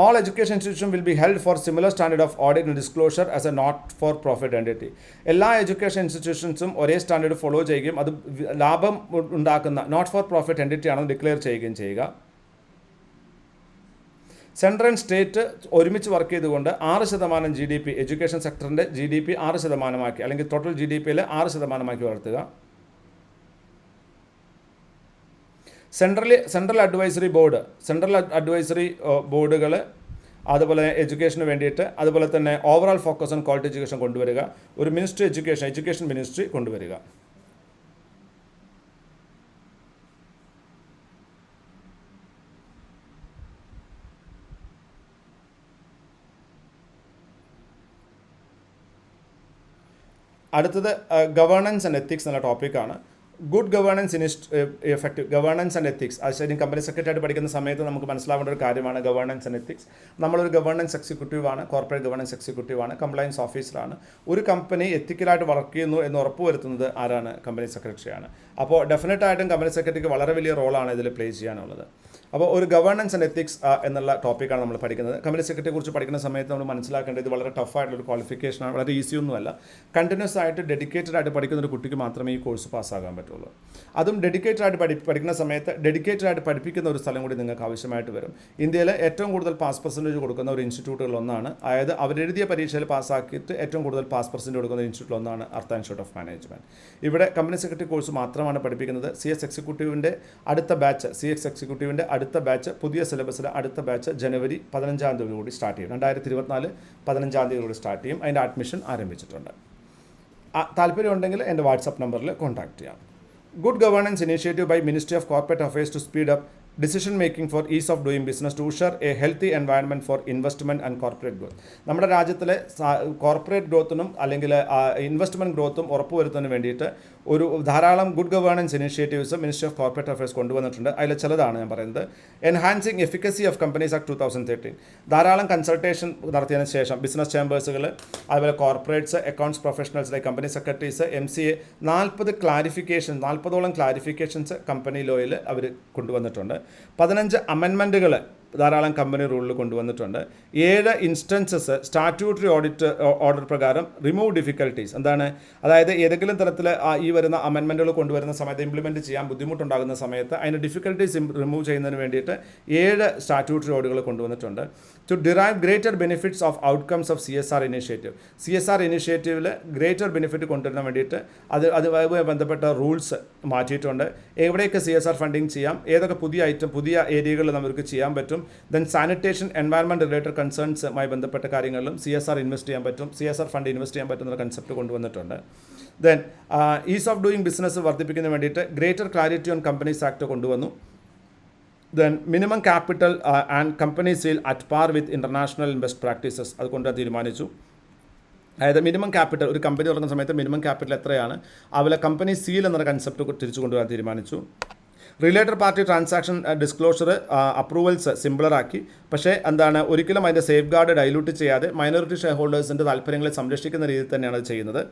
All education institutions will be held for similar standard of audit and disclosure as a not-for-profit entity. എല്ലാ education ഇൻസ്റ്റിറ്റ്യൂഷൻസും ഒരേ standard follow ചെയ്യുകയും അത് ലാഭം ഉണ്ടാക്കുന്ന നോട്ട് ഫോർ പ്രോഫിറ്റ് എൻറ്റിറ്റി ആണെന്ന് ഡിക്ലെയർ ചെയ്യുകയും ചെയ്യുക. സെൻട്രൽ ആൻഡ് സ്റ്റേറ്റ് ഒരുമിച്ച് വർക്ക് ചെയ്തുകൊണ്ട് 6% GDP എഡ്യൂക്കേഷൻ സെക്ടറിൻ്റെ GDP 6% അല്ലെങ്കിൽ ടോട്ടൽ GDPയിൽ 6% വളർത്തുക. സെൻട്രൽ അഡ്വൈസറി ബോർഡുകൾ അതുപോലെ എഡ്യൂക്കേഷന് വേണ്ടിയിട്ട്, അതുപോലെ തന്നെ overall focus on quality education കൊണ്ടുവരിക. ഒരു മിനിസ്ട്രി എഡ്യൂക്കേഷൻ മിനിസ്ട്രി കൊണ്ടുവരിക. അടുത്തത് ഗവേണൻസ് ആൻഡ് എത്തിക്സ് എന്ന ടോപ്പിക്കാണ്. Good governance effective governance and ethics. അത് ശരി, കമ്പനി സെക്രട്ടറി ആയിട്ട് പഠിക്കുന്ന സമയത്ത് നമുക്ക് മനസ്സിലാവേണ്ട ഒരു കാര്യമാണ് ഗവേണൻസ് ആൻഡ് എത്തിക്സ്. നമ്മളൊരു ഗവേണൻസ് എക്സിക്യൂട്ടീവാണ്, കോർപ്പറേറ്റ് ഗവേണൻസ് എക്സിക്യൂട്ടീവാണ്, കംപ്ലയൻസ് ഓഫീസറാണ്. ഒരു കമ്പനി എത്തിക്കലായിട്ട് വർക്ക് ചെയ്യുന്നു എന്ന് ഉറപ്പുവരുത്തുന്നത് ആരാണ്? കമ്പനി സെക്രട്ടറിയാണ്. അപ്പോൾ ഡെഫിനറ്റായിട്ടും കമ്പനി സെക്രട്ടറിക്ക് വളരെ വലിയ റോളാണ് ഇതിൽ പ്ലേ ചെയ്യാനുള്ളത്. അപ്പോൾ ഒരു ഗവേണൻസ് ആൻഡ് എത്തിക്സ് എന്നുള്ള ടോപ്പിക്കാണ് നമ്മൾ പഠിക്കുന്നത്. കമ്പനി സെക്രട്ടറിയെ കുറിച്ച് പഠിക്കുന്ന സമയത്ത് നമ്മൾ മനസ്സിലാക്കേണ്ടത് ഇത് വളരെ ടഫായിട്ടുള്ളൊരു ക്വാളിഫിക്കേഷനാണ്, വളരെ ഈസിയൊന്നുമല്ല. കണ്ടിന്യൂസ് ആയിട്ട് ഡെഡിക്കേറ്റഡ് ആയിട്ട് പഠിക്കുന്ന ഒരു കുട്ടിക്ക് മാത്രമേ ഈ കോഴ്സ് പാസ്സാകാൻ പറ്റുള്ളൂ. അതും ഡെഡിക്കേറ്റഡ് ആയിട്ട് പഠിക്കുന്ന സമയത്ത് ഡെഡിക്കേറ്റഡ് ആയിട്ട് പഠിപ്പിക്കുന്ന ഒരു സ്ഥലം കൂടി നിങ്ങൾക്ക് ആവശ്യമായിട്ട് വരും. ഇന്ത്യയിലെ ഏറ്റവും കൂടുതൽ പാസ് പെർസെൻറ്റേജ് കൊടുക്കുന്ന ഒരു ഇൻസ്റ്റിറ്റ്യൂട്ടുകളിലൊന്നാണ്, അതായത് അവരെഴുതിയ പരീക്ഷയിൽ പാസ്സാക്കിയിട്ട് ഏറ്റവും കൂടുതൽ പാസ് പെർസെൻറ്റേജ് കൊടുക്കുന്ന ഇൻസ്റ്റിറ്റ്യൂട്ടിലൊന്നാണ് അർത്ത ഇൻസ്റ്റിറ്റ്യൂട്ട് ഓഫ് മാനേജ്മെൻറ്റ്. ഇവിടെ കമ്പനി സെക്രട്ടറി കോഴ്സ് മാത്രമാണ് പഠിപ്പിക്കുന്നത്. CS എക്സിക്യൂട്ടീവിൻ്റെ അടുത്ത ബാച്ച്, CX എക്സിക്യൂട്ടീവിൻ്റെ അടുത്ത ബാച്ച്, പുതിയ സിലബസിലെ അടുത്ത ബാച്ച് ജനുവരി 15 കൂടി സ്റ്റാർട്ട് ചെയ്യും. 2024 15 കൂടി സ്റ്റാർട്ട് ചെയ്യും. അതിൻ്റെ അഡ്മിഷൻ ആരംഭിച്ചിട്ടുണ്ട്. താല്പര്യമുണ്ടെങ്കിൽ എൻ്റെ വാട്സപ്പ് നമ്പറിൽ കോൺടാക്ട് ചെയ്യാം. Good governance initiative by ministry of corporate affairs to speed up decision making for ease of doing business to ensure a healthy environment for investment and corporate growth. നമ്മുടെ രാജ്യത്തിലെ corporate ഗ്രോത്തിനും അല്ലെങ്കിൽ investment ഗ്രോത്തും ഉറപ്പുവരുത്തുന്നതിന് വേണ്ടിയിട്ട് ഒരു ധാരാളം good governance initiatives ministry of corporate affairs കൊണ്ടുവന്നിട്ടുണ്ട്. അതിൽ ചിലതാണ് ഞാൻ പറയുന്നത്. Enhancing efficacy of companies act 2013. ധാരാളം കൺസൾട്ടേഷൻ നടത്തിയതിന് ശേഷം ബിസിനസ് ചേംബേഴ്സുകൾ, അതുപോലെ corporates, accounts professionals like company secretaries, MCA 40ഓളം ക്ലാരിഫിക്കേഷൻസ് കമ്പനി ലോയിൽ അവർ കൊണ്ടുവന്നിട്ടുണ്ട്. 15 അമെൻമെൻറ്റുകൾ ധാരാളം കമ്പനി റൂളിൽ കൊണ്ടുവന്നിട്ടുണ്ട്. 7 ഇൻസ്റ്റൻസസ് സ്റ്റാറ്റ്യൂട്ടറി ഓർഡർ പ്രകാരം റിമൂവ് ഡിഫിക്കൽട്ടീസ്. എന്താണ്? അതായത് ഏതെങ്കിലും തരത്തിൽ ഈ വരുന്ന അമെൻമെൻറ്റുകൾ കൊണ്ടുവരുന്ന സമയത്ത് ഇംപ്ലിമെൻറ്റ് ചെയ്യാൻ ബുദ്ധിമുട്ടുണ്ടാകുന്ന സമയത്ത് അതിൻ്റെ ഡിഫിക്കൽട്ടീസ് റിമൂവ് ചെയ്യുന്നതിന് വേണ്ടിയിട്ട് 7 സ്റ്റാറ്റ്യൂട്ടറി ഓർഡറുകൾ കൊണ്ടുവന്നിട്ടുണ്ട്. To derive greater benefits of outcomes of CSR initiative. CSR ഇനിഷ്യേറ്റീവിൽ ഗ്രേറ്റർ ബെനിഫിറ്റ് കൊണ്ടുവരാൻ വേണ്ടിയിട്ട് അതുമായി ബന്ധപ്പെട്ട റൂൾസ് മാറ്റിയിട്ടുണ്ട്. എവിടെയൊക്കെ CSR ഫണ്ടിങ് ചെയ്യാം, ഏതൊക്കെ പുതിയ ഏരിയകളിൽ നമുക്ക് ചെയ്യാൻ പറ്റും. ദെൻ സാനിറ്റേഷൻ, എൻവയൺമെൻറ്റ് റിലേറ്റഡ് കൺസേൺസുമായി ബന്ധപ്പെട്ട കാര്യങ്ങളിലും CSR ഇൻവെസ്റ്റ് ചെയ്യാൻ പറ്റും, CSR ഫണ്ട് ഇൻവെസ്റ്റ് ചെയ്യാൻ പറ്റുന്ന കൺസെപ്റ്റ് കൊണ്ടുവന്നിട്ടുണ്ട്. Then ease of doing business വർദ്ധിപ്പിക്കുന്നതിന് വേണ്ടിയിട്ട് greater clarity on companies act കൊണ്ടുവന്നു. Then minimum capital and company seal at par with international best practices അത് കൊണ്ടുവരാൻ തീരുമാനിച്ചു. അതായത് മിനിമം ക്യാപിറ്റൽ, ഒരു കമ്പനി തുടങ്ങുന്ന സമയത്ത് മിനിമം ക്യാപിറ്റൽ എത്രയാണ്, അതുപോലെ കമ്പനി സീൽ എന്നൊരു കൺസെപ്റ്റ് തിരിച്ചു കൊണ്ടുവരാൻ തീരുമാനിച്ചു. Related party transaction disclosure approvals സിംപിളറാക്കി. പക്ഷേ എന്താണ്, ഒരിക്കലും അതിൻ്റെ സേഫ് ഗാർഡ് ഡൈലൂട്ട് ചെയ്യാതെ മൈനോറിറ്റി ഷെയർ ഹോൾഡേഴ്സിൻ്റെ താല്പര്യങ്ങളെ സംരക്ഷിക്കുന്ന രീതിയിൽ തന്നെയാണ് അത് ചെയ്യുന്നത്.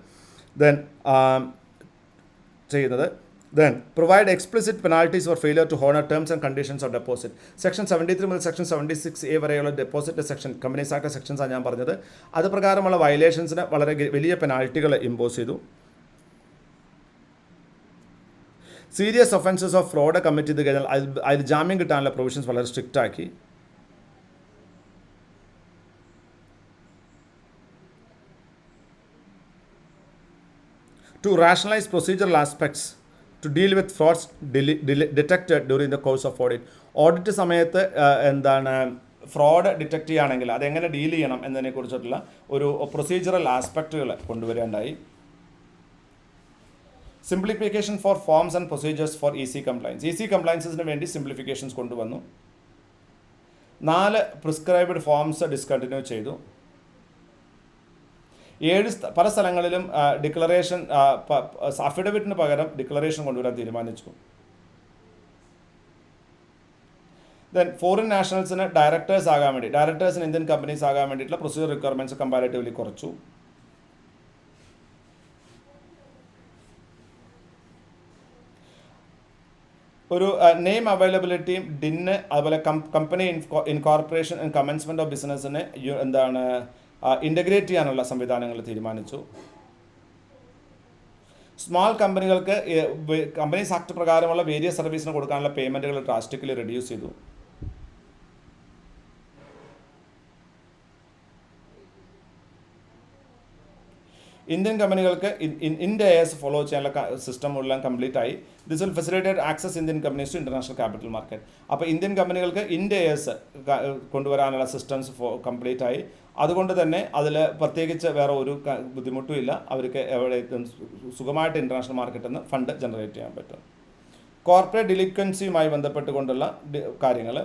Then provide explicit penalties for failure to honour terms and conditions of deposit. Section 73 മുതൽ സെക്ഷൻ 76A വരെയുള്ള ഡെപ്പോസിറ്റ് സെക്ഷൻ, കമ്പനീസ് ആക്ട് സെക്ഷൻസാണ് ഞാൻ പറഞ്ഞത്. അത് പ്രകാരമുള്ള വയലേഷൻസിന് വളരെ വലിയ പെനാൽറ്റികൾ ഇമ്പോസ് ചെയ്തു. Serious offences of fraud commit ചെയ്ത് കഴിഞ്ഞാൽ അതിൽ ജാമ്യം കിട്ടാനുള്ള പ്രൊവിഷൻസ് വളരെ സ്ട്രിക്റ്റ് ആക്കി. To rationalise procedural aspects to deal with frauds detected during the course of audit. Audit സമയത്ത് ഫ്രോഡ് ഡിറ്റക്റ്റ് ചെയ്യുകയാണെങ്കിൽ അതെങ്ങനെ ഡീൽ ചെയ്യണം എന്നതിനെക്കുറിച്ചിട്ടുള്ള ഒരു പ്രൊസീജറൽ ആസ്പെക്റ്റുകൾ കൊണ്ടുവരേണ്ടായി. Simplification for forms and procedures for EC compliance. EC കംപ്ലയൻസിന് വേണ്ടി സിംപ്ലിഫിക്കേഷൻസ് കൊണ്ടുവന്നു. 4 പ്രിസ്ക്രൈബ്ഡ് ഫോംസ് ഡിസ്കണ്ടിന്യൂ ചെയ്തു. 7 പല സ്ഥലങ്ങളിലും ഡിക്ലറേഷൻ, അഫിഡവിറ്റിന് പകരം ഡിക്ലറേഷൻ കൊണ്ടുവരാൻ തീരുമാനിച്ചു. ദെൻ ഫോറിൻ നാഷണൽസിന് ഡയറക്ടേഴ്സിന് ഇന്ത്യൻ കമ്പനീസ് ആകാൻ വേണ്ടിയിട്ടുള്ള പ്രൊസീജിയർ റിക്വയർമെൻറ്റ്സ് കമ്പാരിറ്റീവ്ലി കുറച്ചു. ഒരു നെയിം അവൈലബിലിറ്റിയും ഡിന്ന്, അതുപോലെ company incorporation and commencement of ബിസിനസ്സിനെ ഇൻ്റഗ്രേറ്റ് ചെയ്യാനുള്ള സംവിധാനങ്ങൾ തീരുമാനിച്ചു. സ്മാൾ കമ്പനികൾക്ക് കമ്പനീസ് ആക്ട് പ്രകാരമുള്ള വേരിയസ് സർവീസിന് കൊടുക്കാനുള്ള പേയ്മെൻറ്റുകൾ ഡ്രാസ്റ്റിക്കലി റെഡ്യൂസ് ചെയ്തു. ഇന്ത്യൻ കമ്പനികൾക്ക് IND-AS ഫോളോ ചെയ്യാനുള്ള സിസ്റ്റം എല്ലാം കംപ്ലീറ്റ് ആയി. This will facilitate access Indian companies to international capital market. അപ്പോൾ ഇന്ത്യൻ കമ്പനികൾക്ക് IND-AS കൊണ്ടുവരാനുള്ള സിസ്റ്റംസ് കംപ്ലീറ്റ് ആയി. അതുകൊണ്ട് തന്നെ അതിൽ പ്രത്യേകിച്ച് വേറെ ഒരു ബുദ്ധിമുട്ടും ഇല്ല. അവർക്ക് എവിടെ സുഖമായിട്ട് ഇൻ്റർനാഷണൽ മാർക്കറ്റിൽ നിന്ന് ഫണ്ട് ജനറേറ്റ് ചെയ്യാൻ പറ്റും. കോർപ്പറേറ്റ് ഡിലിക്വൻസിയുമായി ബന്ധപ്പെട്ടുകൊണ്ടുള്ള കാര്യങ്ങൾ,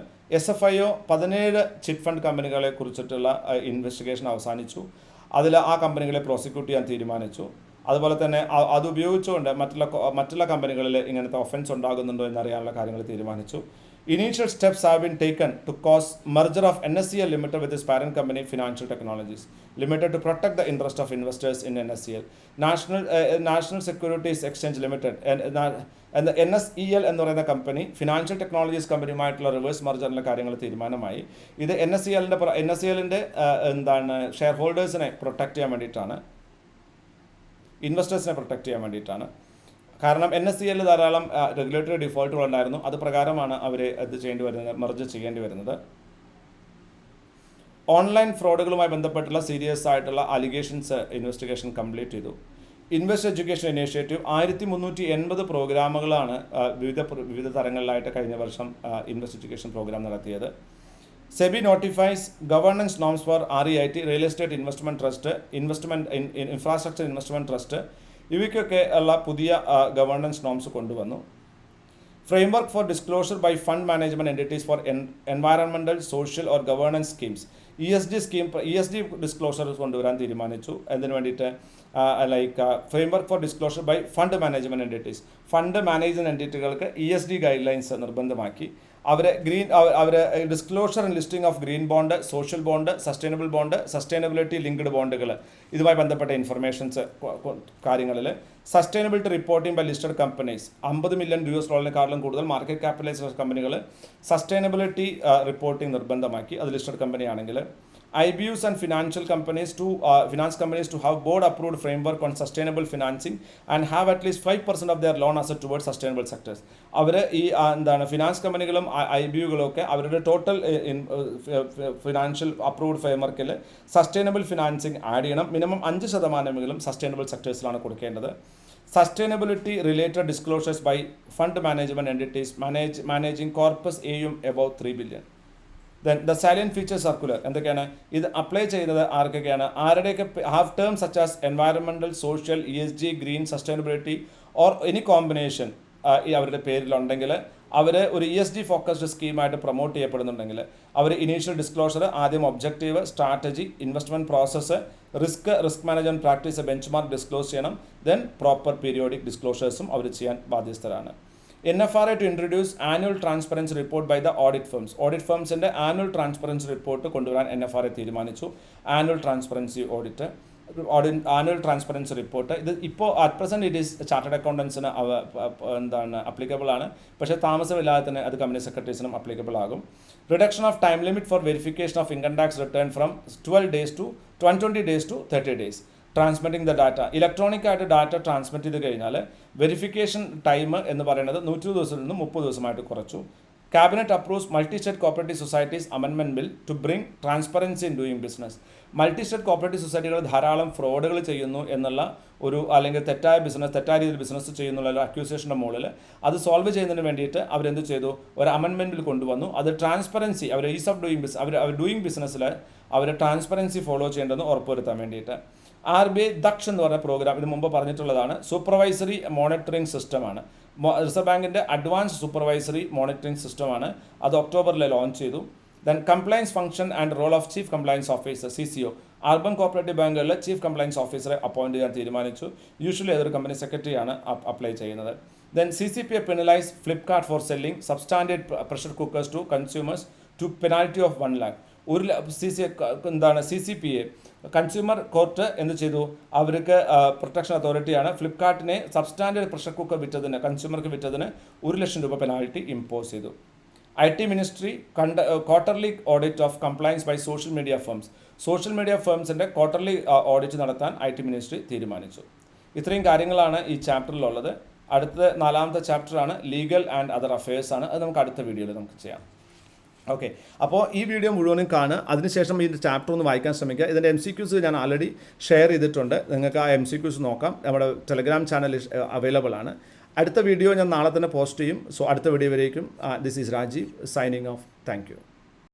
SFIO 17 ചിറ്റ് ഫണ്ട് കമ്പനികളെ കുറിച്ചിട്ടുള്ള ഇൻവെസ്റ്റിഗേഷൻ അവസാനിച്ചു. അതിൽ ആ കമ്പനികളെ പ്രോസിക്യൂട്ട് ചെയ്യാൻ തീരുമാനിച്ചു. അതുപോലെ തന്നെ അതുപയോഗിച്ചുകൊണ്ട് മറ്റുള്ള കമ്പനികളിൽ ഇങ്ങനത്തെ ഒഫൻസ് ഉണ്ടാകുന്നുണ്ടോ എന്നറിയാനുള്ള കാര്യങ്ങൾ തീരുമാനിച്ചു. Initial steps have been taken to cause merger of NSCL Limited with its parent company Financial Technologies Limited to protect the interest of investors in NSCL. National Securities Exchange Limited and the NSEL എന്ന് പറയുന്ന company financial technologies കമ്പനിയുമായിട്ടുള്ള reverse മർജറിൻ്റെ കാര്യങ്ങൾ തീരുമാനമായി. ഇത് NSCLൻ്റെ എന്താണ് share ഹോൾഡേഴ്സിനെ protect ചെയ്യാൻ വേണ്ടിയിട്ടാണ്, ഇൻവെസ്റ്റേഴ്സിനെ protect ചെയ്യാൻ വേണ്ടിയിട്ടാണ്. കാരണം NSCL ധാരാളം റെഗുലേറ്ററി ഡിഫോൾട്ടുകൾ ഉണ്ടായിരുന്നു. അത് പ്രകാരമാണ് അവർ ഇത് ചെയ്യേണ്ടി വരുന്നത്, മെർജ് ചെയ്യേണ്ടി വരുന്നത്. ഓൺലൈൻ ഫ്രോഡുകളുമായി ബന്ധപ്പെട്ടുള്ള സീരിയസ് ആയിട്ടുള്ള അലിഗേഷൻസ് ഇൻവെസ്റ്റിഗേഷൻ കംപ്ലീറ്റ് ചെയ്തു. ഇൻവെസ്റ്റ് എഡ്യൂക്കേഷൻ ഇനീഷ്യേറ്റീവ് 1380 പ്രോഗ്രാമുകളാണ് വിവിധ തരങ്ങളിലായിട്ട് കഴിഞ്ഞ വർഷം ഇൻവെസ്റ്റ് എഡ്യൂക്കേഷൻ പ്രോഗ്രാം നടത്തിയത്. SEBI notifies governance norms for REIT, real estate investment trust, infrastructure investment trust, ഇവയ്ക്കൊക്കെ ഉള്ള പുതിയ ഗവർണൻസ് നോംസ് കൊണ്ടുവന്നു. Framework for disclosure by fund management entities for environmental, social or governance schemes, ESG disclosure കൊണ്ടുവരാൻ തീരുമാനിച്ചു. അതിന് വേണ്ടിയിട്ട് framework for disclosure by fund management entities, fund management എൻറ്റിറ്റികൾക്ക് ESG guide lines നിർബന്ധമാക്കി. അവർ disclosure and listing of green bond, social bond, sustainable bond, sustainability linked ബോണ്ടുകൾ, ഇതുമായി ബന്ധപ്പെട്ട ഇൻഫർമേഷൻസ് കാര്യങ്ങളിൽ sustainability reporting by listed companies, $50 million കൂടുതൽ market capitalised കമ്പനികൾ sustainability reporting നിർബന്ധമാക്കി, അത് ലിസ്റ്റഡ് കമ്പനി ആണെങ്കിൽ. IBUs and finance companies to have board approved framework on sustainable financing and have at least 5% of their loan asset towards sustainable sectors. അവർ ഈ എന്താണ് finance കമ്പനികളും IBUകളൊക്കെ അവരുടെ ടോട്ടൽ ഫിനാൻഷ്യൽ അപ്രൂവ്ഡ് ഫ്രെയിംവർക്കിൽ സസ്റ്റൈനബിൾ ഫിനാൻസിങ് ആഡ് ചെയ്യണം. Minimum 5% സസ്റ്റൈനബിൾ സെക്ടേഴ്സിലാണ് കൊടുക്കേണ്ടത്. Sustainability related disclosures by fund management entities managing corpus AUM above 3 billion. Then the salient feature circular എന്തൊക്കെയാണ്? ഇത് അപ്ലൈ ചെയ്തത് ആർക്കൊക്കെയാണ്? ആരുടെയൊക്കെ have term such as environmental, social, ESG, green, sustainability or any combination അവരുടെ പേരിലുണ്ടെങ്കിൽ, അവർ ഒരു ESG ഫോക്കസ്ഡ് സ്കീമായിട്ട് പ്രൊമോട്ട് ചെയ്യപ്പെടുന്നുണ്ടെങ്കിൽ, അവർ ഇനീഷ്യൽ ഡിസ്ക്ലോഷർ, ആദ്യം objective, strategy, investment process, risk management practice, bench mark disclose ചെയ്യണം. ദെൻ പ്രോപ്പർ പീരിയോഡിക് ഡിസ്ക്ലോഷേഴ്സും അവർ ചെയ്യാൻ ബാധ്യസ്ഥരാണ്. NFRA to introduce annual transparency report by the audit firms. Audit firmസിൻ്റെ ആനുവൽ ട്രാൻസ്പെറൻസി റിപ്പോർട്ട് കൊണ്ടുവരാൻ NFRA തീരുമാനിച്ചു. Annual transparency report ഇത് ഇപ്പോൾ at present it is chartered അക്കൗണ്ടൻസിന് applicable ആണ്. പക്ഷേ താമസമില്ലാതെ തന്നെ അത് കമ്പനി സെക്രട്ടറീസിനും അപ്ലിക്കബിൾ ആകും. Reduction of time limit for verification of income tax return from 12 days to 120 days to 30 days. Transmitting the data, ഇലക്ട്രോണിക്കായിട്ട് ഡാറ്റ ട്രാൻസ്മിറ്റ് ചെയ്ത് കഴിഞ്ഞാൽ വെരിഫിക്കേഷൻ ടൈം എന്ന് പറയുന്നത് 120 ദിവസത്തിൽ നിന്ന് 30 ദിവസമായിട്ട് കുറച്ചു. Cabinet approves multi state cooperative societies amendment bill to bring transparency in doing business. Multi state cooperative സൊസൈറ്റികൾ ധാരാളം ഫ്രോഡുകൾ ചെയ്യുന്നു എന്നുള്ള അല്ലെങ്കിൽ തെറ്റായ രീതിയിൽ ബിസിനസ് ചെയ്യുന്നുള്ള ഒരു അക്യൂസേഷൻ്റെ മുകളിൽ അത് സോൾവ് ചെയ്യുന്നതിന് വേണ്ടിയിട്ട് അവരെന്ത് ചെയ്തു? ഒരു അമെൻമെൻറ്റ് ബിൽ കൊണ്ടുവന്നു. അത് ട്രാൻസ്പെറൻസി, അവർ ഈസ് ഓഫ് ഡൂയിങ് അവർ ഡൂയിങ് ബിസിനസ്സിൽ അവർ ട്രാൻസ്പെറൻസി ഫോളോ ചെയ്യേണ്ടതെന്ന് ഉറപ്പുവരുത്താൻ വേണ്ടിയിട്ട്. RBI ദക്ഷ് എന്ന് പറഞ്ഞ പ്രോഗ്രാം ഇത് മുമ്പ് പറഞ്ഞിട്ടുള്ളതാണ്. സൂപ്പർവൈസറി മോണിറ്ററിംഗ് സിസ്റ്റമാണ്. റിസർവ് ബാങ്കിൻ്റെ അഡ്വാൻസ് സൂപ്പർവൈസറി മോണിറ്ററിംഗ് സിസ്റ്റമാണ്. അത് ഒക്ടോബറിൽ ലോഞ്ച് ചെയ്തു. Then compliance function and role of chief compliance officer CCO. Urban cooperative ബാങ്കുകളിൽ ചീഫ് കംപ്ലയൻസ് ഓഫീസറെ അപ്പോയിൻറ്റ് ചെയ്യാൻ തീരുമാനിച്ചു. യൂഷ്വലി അതൊരു കമ്പനി സെക്രട്ടറിയാണ് അപ്ലൈ ചെയ്യുന്നത്. Then CCPA penalize Flipkart for selling substandard pressure cookers to consumers to penalty of 1 lakh. CCPA consumer court എന്ത് ചെയ്തു? അവർക്ക് പ്രൊട്ടക്ഷൻ അതോറിറ്റിയാണ് ഫ്ലിപ്കാർട്ടിനെ സബ്സ്റ്റാൻഡേർഡ് പ്രഷർ കുക്കർ കൺസ്യൂമർക്ക് വിറ്റതിന് 1 ലക്ഷം രൂപ പെനാൽറ്റി ഇമ്പോസ് ചെയ്തു. IT ministry quarterly audit of compliance by social media ഫേംസിൻ്റെ ക്വാർട്ടർലി ഓഡിറ്റ് നടത്താൻ IT മിനിസ്ട്രി തീരുമാനിച്ചു. ഇത്രയും കാര്യങ്ങളാണ് ഈ ചാപ്റ്ററിലുള്ളത്. അടുത്ത 4ാമത്തെ ചാപ്റ്ററാണ് ലീഗൽ ആൻഡ് അതർ അഫയേഴ്സ് ആണ്. അത് നമുക്ക് അടുത്ത വീഡിയോയിൽ നമുക്ക് ചെയ്യാം. ഓക്കെ, അപ്പോൾ ഈ വീഡിയോ മുഴുവനും കാണുക. അതിനുശേഷം ഈ ചാപ്റ്റർ ഒന്ന് വായിക്കാൻ ശ്രമിക്കുക. ഇതിൻ്റെ MCQs ഞാൻ ആൾറെഡി ഷെയർ ചെയ്തിട്ടുണ്ട്. നിങ്ങൾക്ക് ആ MCQs നോക്കാം. നമ്മുടെ ടെലഗ്രാം ചാനലിൽ അവൈലബിൾ ആണ്. അടുത്ത വീഡിയോ ഞാൻ നാളെ തന്നെ പോസ്റ്റ് ചെയ്യും. സോ അടുത്ത വീഡിയോ വരേക്കും this is Rajeev signing off. Thank U.